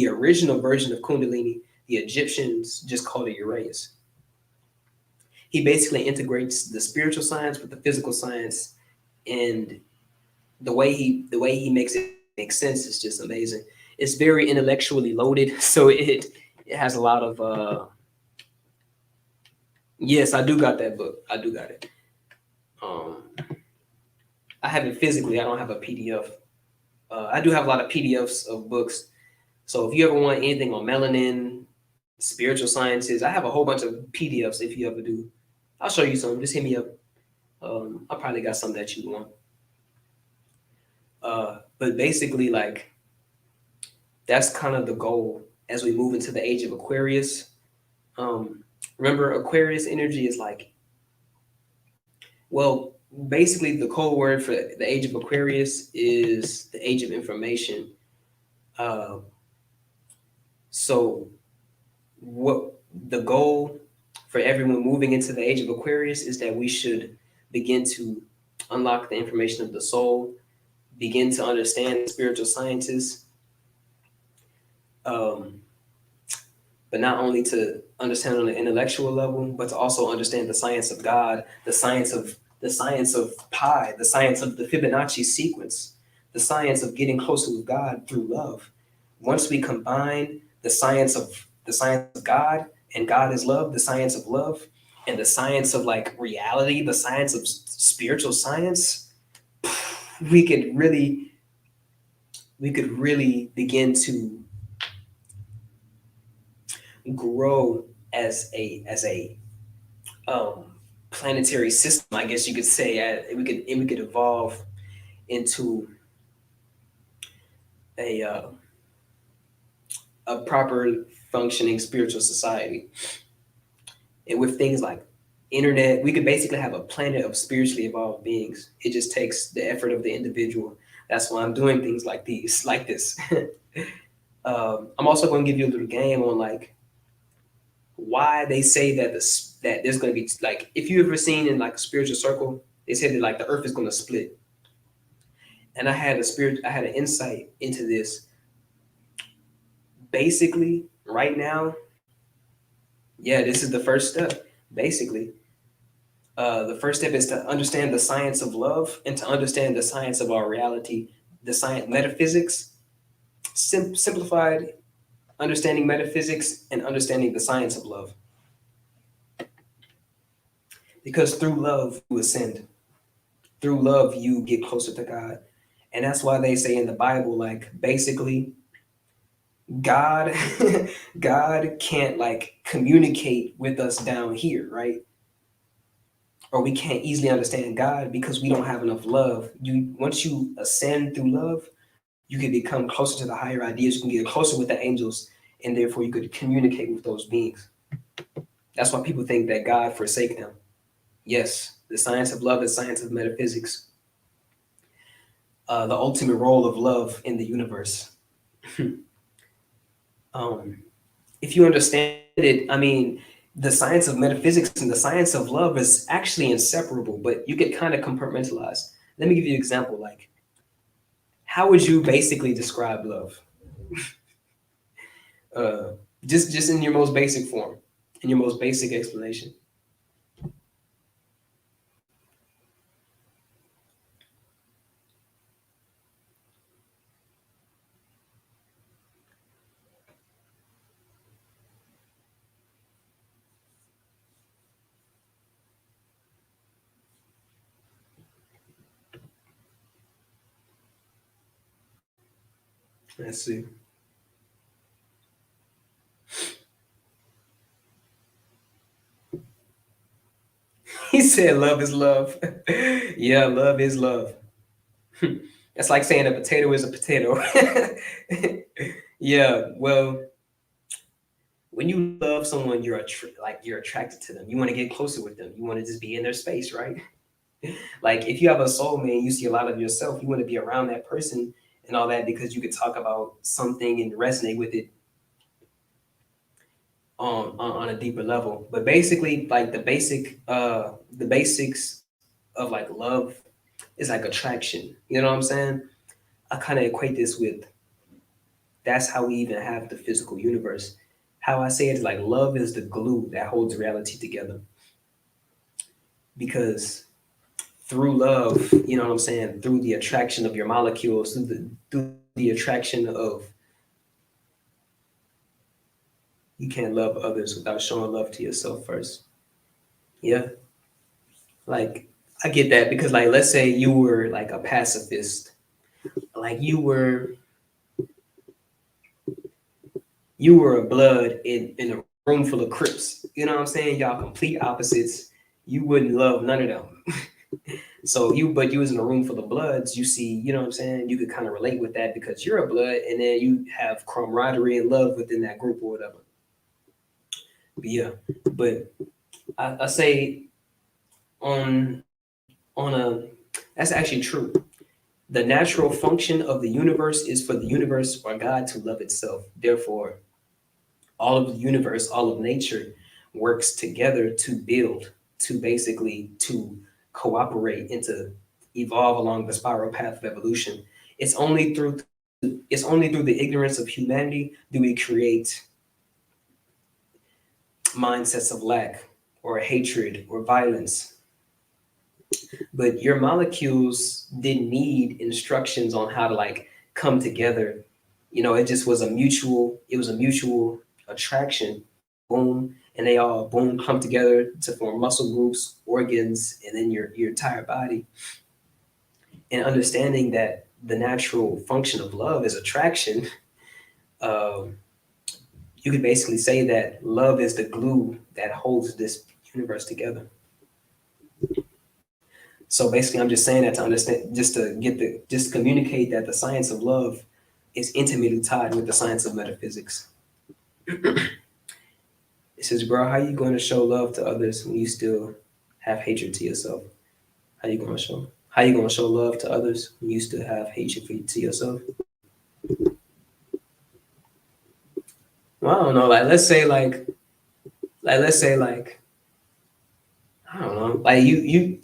original version of Kundalini. The Egyptians just called it Uraeus. He basically integrates the spiritual science with the physical science, and the way he makes it make sense is just amazing. It's very intellectually loaded, so it has a lot of yes, I do got that book. I do got it. Um, I have it physically. I don't have a PDF. I do have a lot of PDFs of books. So if you ever want anything on melanin, spiritual sciences, I have a whole bunch of PDFs. If you ever do, I'll show you some. Just hit me up. I probably got some that you want. But basically, like that's kind of the goal as we move into the age of Aquarius. Um, Remember, Aquarius energy is like, well, basically the code word for the age of Aquarius is the age of information. Uh, so, what the goal for everyone moving into the age of Aquarius is that we should begin to unlock the information of the soul, begin to understand spiritual sciences, um, but not only to understand on an intellectual level, but to also understand the science of God, the science of pi, the science of the Fibonacci sequence, the science of getting closer with God through love. Once we combine the science of God, and God is love, the science of love, and the science of like reality, the science of spiritual science, we could really begin to grow as a um, planetary system, I guess you could say. We could evolve into a a proper functioning spiritual society, and with things like internet, we could basically have a planet of spiritually evolved beings. It just takes the effort of the individual. That's why I'm doing things like these, like this. I'm also going to give you a little game on like why they say that there's going to be like, if you ever seen in like a spiritual circle, they say that like the earth is going to split. And I had an insight into this. Basically, right now, yeah, this is the first step. Basically, the first step is to understand the science of love and to understand the science of our reality, the science metaphysics, simplified understanding metaphysics and understanding the science of love. Because through love you ascend. Through love you get closer to God. And that's why they say in the Bible, like basically, God God can't like communicate with us down here, right? Or we can't easily understand God because we don't have enough love. You Once you ascend through love, you can become closer to the higher ideas, you can get closer with the angels, and therefore you could communicate with those beings. That's why people think that God forsake them. Yes, the science of love is science of metaphysics. The ultimate role of love in the universe. um, if you understand it, I mean, the science of metaphysics and the science of love is actually inseparable, but you get kind of compartmentalized. Let me give you an example. Like, how would you basically describe love? Uh, just in your most basic form, in your most basic explanation. Let's see. He said, "Love is love." Yeah, love is love. That's like saying a potato is a potato. Yeah, well, when you love someone, you're attracted to them. You want to get closer with them. You want to just be in their space, right? Like if you have a soulmate, you see a lot of yourself. You want to be around that person and all that, because you could talk about something and resonate with it on a deeper level. But basically, like the basics of like love is like attraction. You know what I'm saying? I kind of equate this with that's how we even have the physical universe. How I say it is like love is the glue that holds reality together. Because through love, you know what I'm saying, through the attraction of your molecules, through the attraction of you can't love others without showing love to yourself first. Yeah. Like I get that because like let's say you were like a pacifist, like you were a blood in a room full of Crips. You know what I'm saying? Y'all complete opposites. You wouldn't love none of them. So but you was in a room full of bloods. You see, you know what I'm saying? You could kind of relate with that because you're a blood, and then you have camaraderie and love within that group or whatever. But yeah, but I say on a that's actually true. The natural function of the universe is for the universe or God to love itself. Therefore, all of the universe, all of nature works together to build, to basically to cooperate and to evolve along the spiral path of evolution. It's only through the ignorance of humanity do we create mindsets of lack or hatred or violence. But your molecules didn't need instructions on how to like come together. You know, it was a mutual attraction. Boom, and they all boom come together to form muscle groups, organs, and then your entire body. And understanding that the natural function of love is attraction, um, you could basically say that love is the glue that holds this universe together. So basically, I'm just saying that to understand, just communicate that the science of love is intimately tied with the science of metaphysics. It says, bro, how you going to show love to others when you still have hatred to yourself? How you going to show? How you going to show love to others when you still have hatred to yourself? Well, I don't know. Let's say like I don't know. Like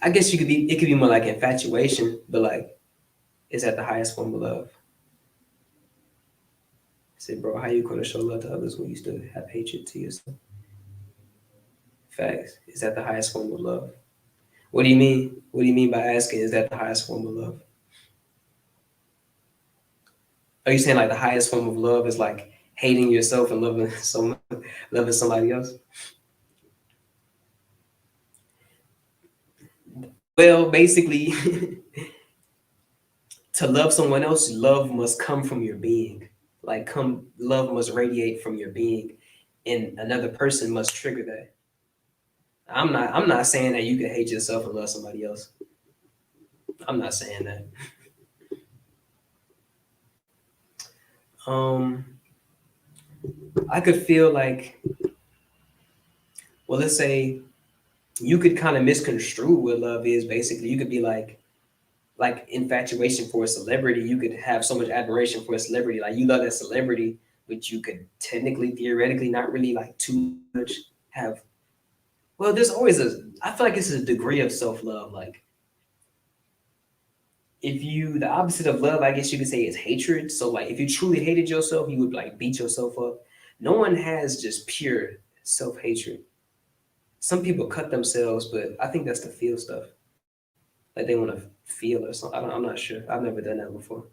I guess you could be. It could be more like infatuation, but like is that the highest form of love? I said, bro, how you going to show love to others when you still have hatred to yourself? Facts. Is that the highest form of love? What do you mean? What do you mean by asking? Is that the highest form of love? Are you saying like the highest form of love is like hating yourself and loving somebody else? Well, basically, to love someone else, love must come from your being. Like love must radiate from your being, and another person must trigger that. I'm not saying that you can hate yourself and love somebody else. I'm not saying that. Um, I could feel like, well, let's say you could kind of misconstrue what love is. Basically, you could be like infatuation for a celebrity. You could have so much admiration for a celebrity, like you love that celebrity, but you could technically, theoretically, not really like too much have. Well, there's always a. I feel like this is a degree of self love. Like if you, the opposite of love, I guess you could say is hatred. So like if you truly hated yourself, you would like beat yourself up. No one has just pure self hatred. Some people cut themselves, but I think that's the feel stuff. Like they want to feel or something. I'm not sure. I've never done that before.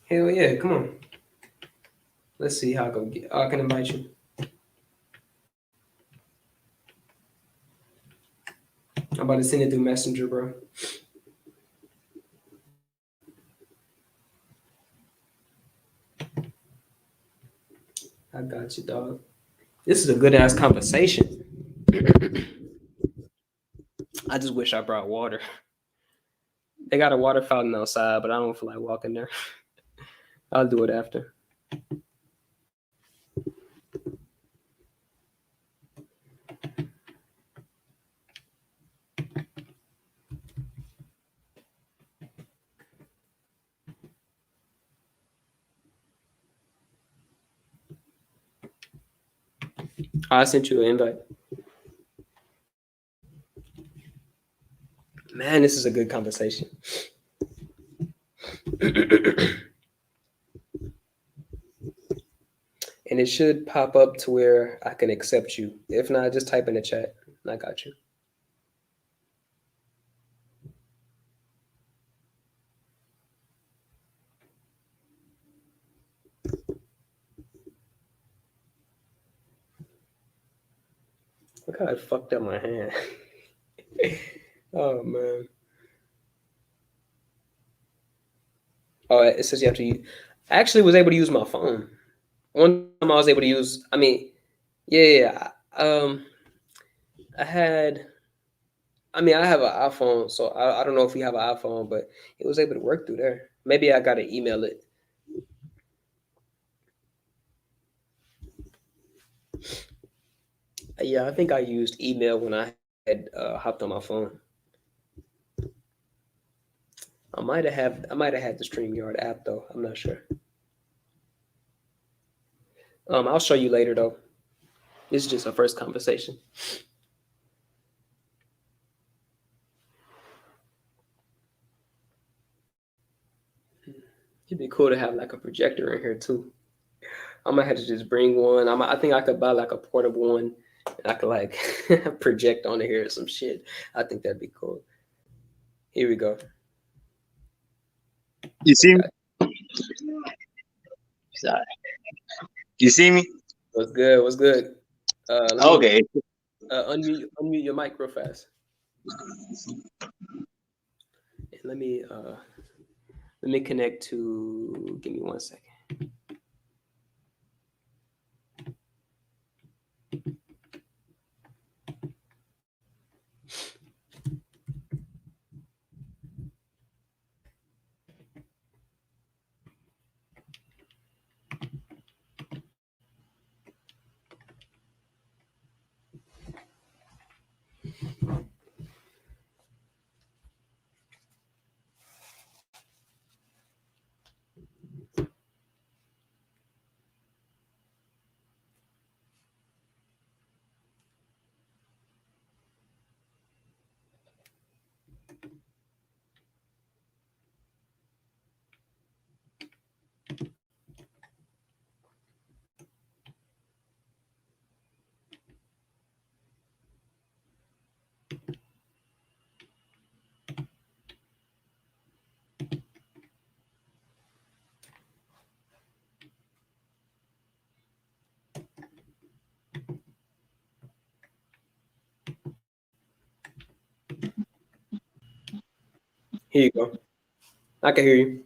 Hell yeah, come on. Let's see how I can get. I can invite you. I'm about to send it through Messenger, bro. I got you, dog. This is a good ass conversation. I just wish I brought water. They got a water fountain outside, but I don't feel like walking there. I'll do it after. I sent you an invite. Man, this is a good conversation. And it should pop up to where I can accept you. If not, just type in the chat. And I got you. Look how I fucked up my hand. Oh man. Oh, it says you have to use. I actually was able to use my phone. One time I was able to use. I mean, yeah. I had. I mean, I have an iPhone, so I don't know if you have an iPhone, but it was able to work through there. Maybe I got to email it. Yeah, I think I used email when I had hopped on my phone. I might have had the StreamYard app though. I'm not sure. I'll show you later though. This is just our first conversation. It'd be cool to have like a projector in here too. I might have to just bring one. I think I could buy like a portable one. And I could like project on here or some shit. I think that'd be cool. Here we go. You see me? Sorry. You see me? What's good? What's good? Okay. Unmute your mic real fast. And let me connect to. Give me 1 second. Here you go. I can hear you.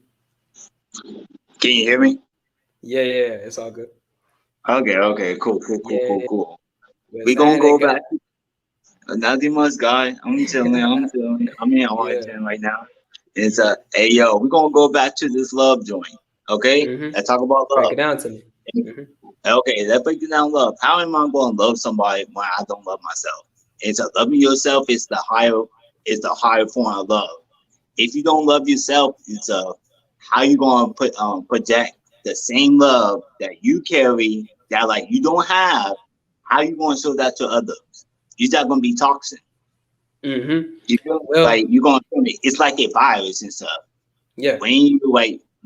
Can you hear me? Yeah, it's all good. Okay, cool. Yeah. We gonna go back. Nothing much, guy. I'm chilling. I'm in Arlington right now. It's hey yo, we're gonna go back to this love joint. Okay? Let's talk about Break love. it down to me. Okay, let's break it down love. How am I gonna love somebody when I don't love myself? It's loving yourself is the higher form of love. If you don't love yourself, it's how you gonna project the same love that you carry that like you don't have. How you gonna show that to others? You're not gonna be toxic. You feel like you're gonna feel it. It's like a virus and stuff. Yeah. When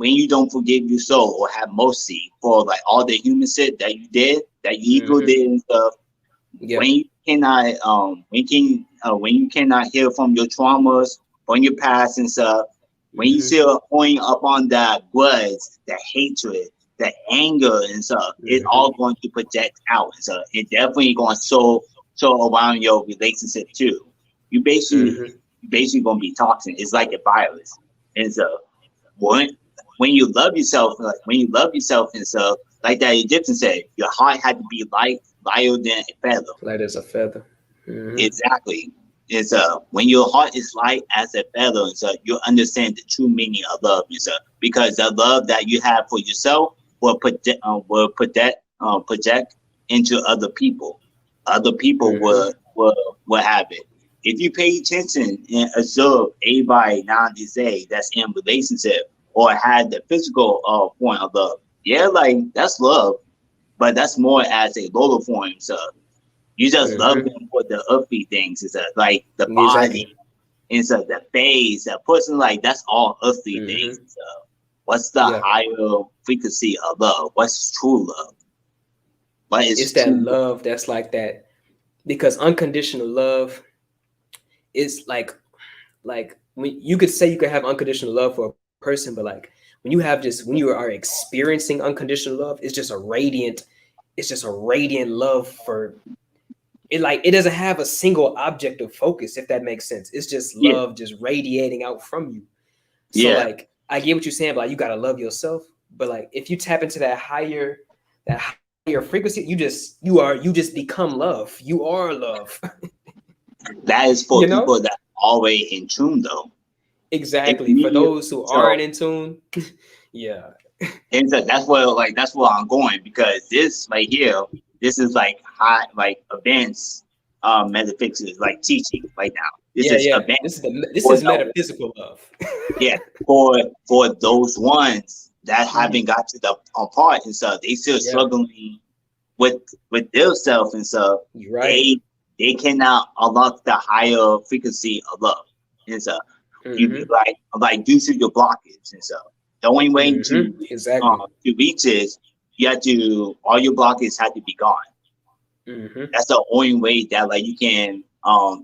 you don't forgive your soul or have mercy for like all the human shit that you did, that your ego did and stuff. Yeah. When you cannot heal from your traumas, from your past and stuff. When you still point up on that grudge, that hatred, that anger and stuff, it's all going to project out and stuff. It definitely going to show around your relationship too. You basically gonna be toxic. It's like a virus. And so when you love yourself, and stuff, like that Egyptian said, your heart had to be lighter than a feather. Light as a feather. Exactly. It's when your heart is light as a feather, and so you understand the true meaning of love, and so because the love that you have for yourself will project into other people. Other people will have it. If you pay attention and observe everybody nowadays that's in relationship or had the physical point of love, yeah, like that's love, but that's more as a lower form. So You just love Mm-hmm. them for the earthly things. It's like the Exactly. body, and so the face, the person. Like that's all earthly things. Mm-hmm. So what's the Yeah. higher frequency of love? What's true love? What It's is that true love? love that's like that, because unconditional love is like when you could say you could have unconditional love for a person, but like when you are experiencing unconditional love, it's just a radiant love for it. Like it doesn't have a single object of focus, if that makes sense. It's just Yeah, love just radiating out from you. So yeah. like I get what you're saying, but like you gotta love yourself. But like if you tap into that higher frequency, you just become love. You are love. That is You for know? people that are always in tune, though. If Exactly. For you those who aren't so in tune, yeah. and so that's where I'm going because this right here, this is like high like advanced metaphysics like teaching right now. This Yeah, is yeah. advanced This for is the metaphysical love. yeah for those ones that haven't Hmm. got to the part and stuff. They still Yeah, struggling with their self and stuff. you're right. They cannot unlock the higher frequency of love and stuff. You be Hmm. like due to your blockage and stuff. The only way Hmm. Exactly. to reach is you have to all your blockages have to be gone. Hmm. That's the only way that like you can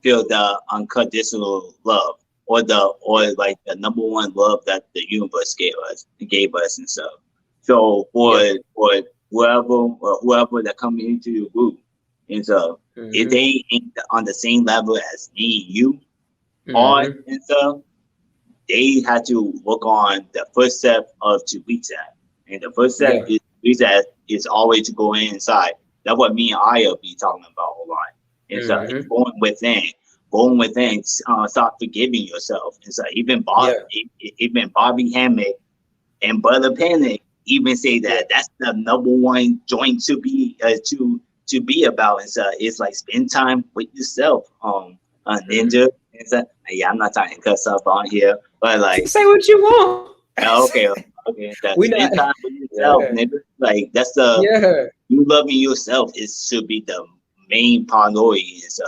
feel the unconditional love or Yeah, like the number one love that the universe gave us and stuff. So yeah. for whoever that come into your group and stuff, if Hmm. they ain't on the same level as me and you are Hmm. and stuff, they had to work on the first step of to reach that. And the first step Yeah. is reach that is always to go inside. That's what me and Aya be talking about a lot. And so it's Hmm. going within, stop forgiving yourself. And so Yeah. even Bobby Hammett and Brother Panic even say Yeah. that that's the number one joint to be about. And so it's like spend time with yourself, Ninja. Hmm. And so, yeah, I'm not trying to cuss up on here, but like, Say what you want. okay, okay, that We not. spend time with yourself, Yeah. nigga. Like that's the Yeah. you loving yourself is should be the main priority. And so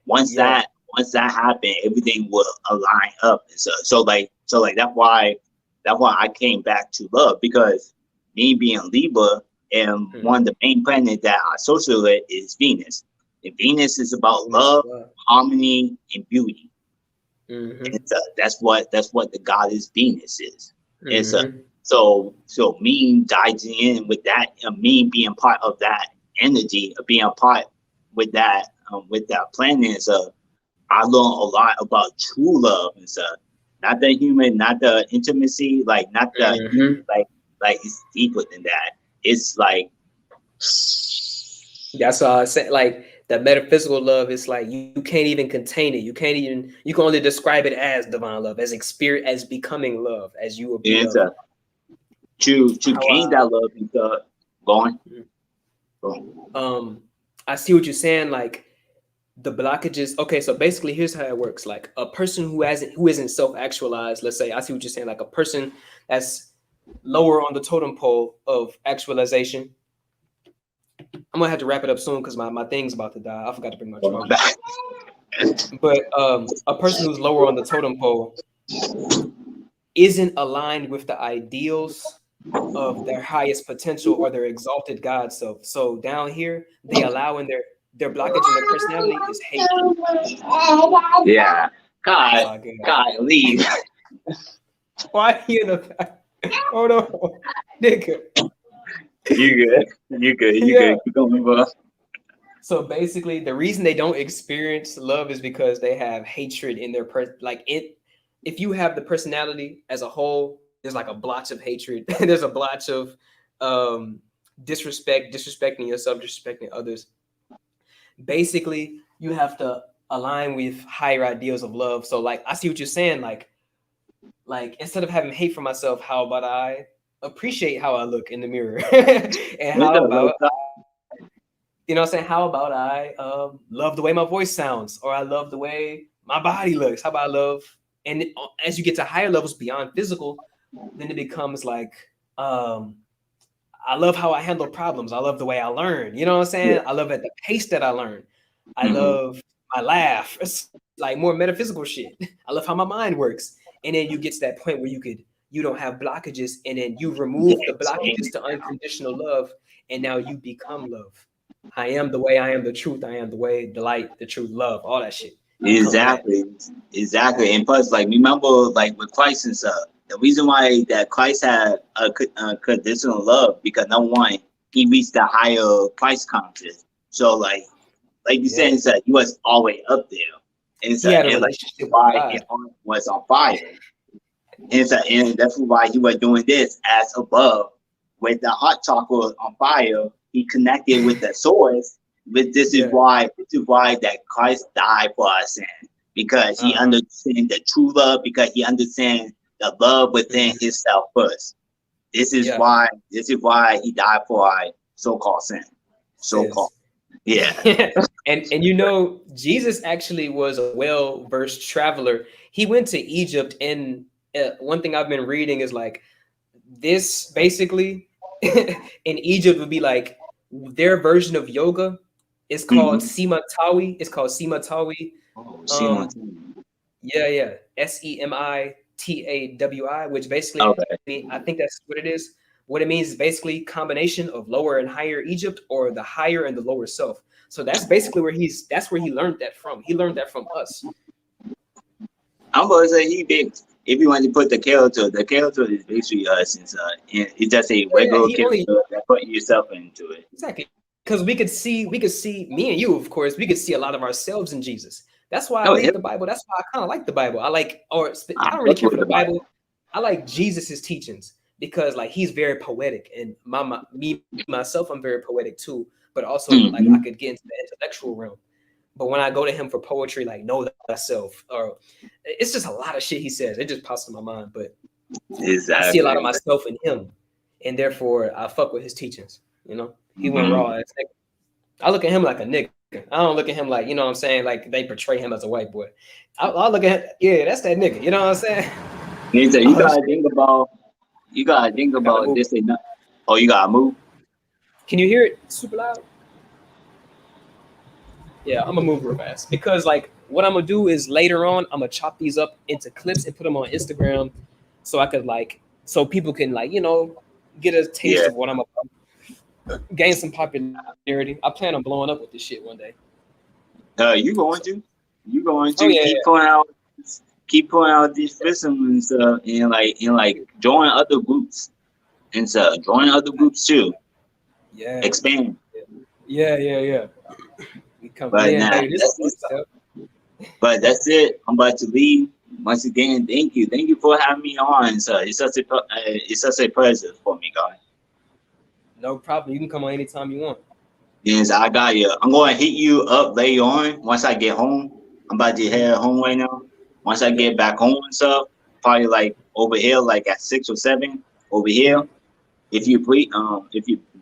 once Yeah. that once that happen, everything will align up. And so like that's why I came back to love because me being Libra and Hmm. one of the main planets that I associate with is Venus. And Venus is about Venus is love, love. harmony, and beauty. Hmm. And that's what the goddess Venus is. And Hmm. so me diving in with that, me being part of that energy, being a part with that planet. So I learned a lot about true love and stuff. Not the human, not the intimacy, like not the human, Hmm. like it's deeper than that. It's like That's all I said. Like the metaphysical love is like you can't even contain it. You can only describe it as divine love, as experience, as becoming love, as you will be and love. to How gain that love and stuff. Going, um I see what you're saying. Like the blockages. Okay, so basically here's how it works. Like a person who isn't self-actualized, let's say, I see what you're saying, like a person that's lower on the totem pole of actualization. I'm gonna have to wrap it up soon because my thing's about to die. I forgot to bring my going charger. back. But a person who's lower on the totem pole isn't aligned with the ideals of their highest potential or their exalted God self. So down here, they allow in their blockage in their personality is hate. Yeah, Oh God, my god. God, leave. Why are you in the back? Hold on. Nigga. You good? You good? You Yeah. good? Keep going, bro. So basically, the reason they don't experience love is because they have hatred in their like it. If you have the personality as a whole, there's like a blotch of hatred. There's a blotch of um, disrespecting yourself, disrespecting others. Basically, you have to align with higher ideals of love. So, like, I see what you're saying. Like instead of having hate for myself, how about I appreciate how I look in the mirror, and What's how up, about little you know what I'm saying? How about I love the way my voice sounds, or I love the way my body looks? How about I love, and as you get to higher levels beyond physical, then it becomes like, um, I love how I handle problems. I love the way I learn. You know what I'm Yeah, saying? I love at the pace that I learn. I love my laugh. It's like more metaphysical shit. I love how my mind works. And then you get to that point where you don't have blockages, and then you remove the Yes, blockages to unconditional love, and now you become love. I am the way, I am the truth, I am the way, the light, the truth, love, all that shit. You come from that. exactly, exactly. And plus, like remember, like with Christ and stuff, the reason why that Christ had a conditional love because number one, he reached the higher Christ conscious. So like you Yeah. said, it's he was always up there, and He had a and like relationship with why his God. heart was on fire, and that's why he was doing this as above, with the heart chakra on fire. He connected with the source. But Yeah. this is why that Christ died for our sin because he Uh-huh. understands the true love because he understands the love within Mhm. himself first. Yeah. This is why he died for our so-called sin. So-called. Says. Yeah. And Jesus actually was a well-versed traveler. He went to Egypt, and one thing I've been reading is like this basically in Egypt would be like their version of yoga is called Mm-hmm. Simatawi. It's called Simatawi. Oh, Simon. Um, yeah, yeah. Semitawi, which basically Okay. I think that's what it is. What it means is basically combination of lower and higher Egypt, or the higher and the lower self. So that's basically that's where he learned that from. He learned that from us. I'm gonna say he big. If you want to put the character is basically us, and it's just a Yeah, yeah. regular He only character that putting yourself into it. exactly because we could see me and you, of course, we could see a lot of ourselves in Jesus. That's why I Oh, read hip, the Bible. That's why I kind of like the Bible. I I don't really fuck care for with the the Bible. Bible. I like Jesus's teachings because like he's very poetic, and me myself, I'm very poetic too. But also like I Mm-hmm. could get into the intellectual realm. But when I go to him for poetry, like know thyself, or it's just a lot of shit he says. It just pops in my mind. But I see a lot of Exactly. myself in him, and therefore I fuck with his teachings. He went Mm-hmm. raw. I look at him like a nigga. I don't look at him like, what I'm saying, like they portray him as a white boy. I look at him, yeah, that's that nigga. You know what I'm saying? And so Oh shit, you gotta think I gotta about move. this and that. Oh, you gotta move. Can you hear it super loud? Yeah, I'm gonna move real fast because like what I'm gonna do is later on I'm gonna chop these up into clips and put them on Instagram, so I could like so people can like get a taste Yeah. of what I'm about, gain some popularity. I plan on blowing up with this shit one day. You going So, to? You going oh to yeah, keep pulling out these systems and stuff, and like join other groups and stuff. Join other groups too. yeah, Expand. yeah, yeah, yeah. We come But in, nah, baby. This is that's good it. stuff. But that's it. I'm about to leave. Once again, thank you for having me on. So it's such a pleasure for me, guys. No problem. You can come on anytime you want. Yes, I got you. I'm going to hit you up later on once I get home. I'm about to Hmm. head home right now. Once I Yeah. get back home and stuff, probably like over here, like at 6 or 7 over here. Hmm. If you're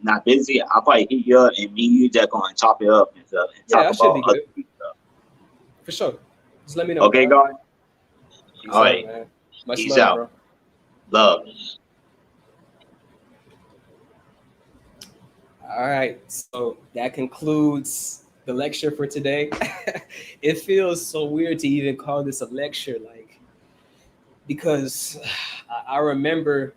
not busy, I'll probably hit you up and me and you just going to chop it up and stuff and Yeah, talk that should about be other good stuff. for sure. Just let me know, Okay, God. guys. Peace All out, right. man. Much Peace love, out. bro. Love. All right. So that concludes the lecture for today. It feels so weird to even call this a lecture, like because I remember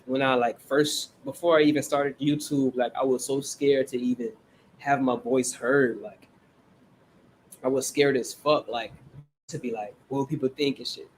when I like first before I even started YouTube, like I was so scared to even have my voice heard. Like I was scared as fuck, like to be like, what will people think and shit.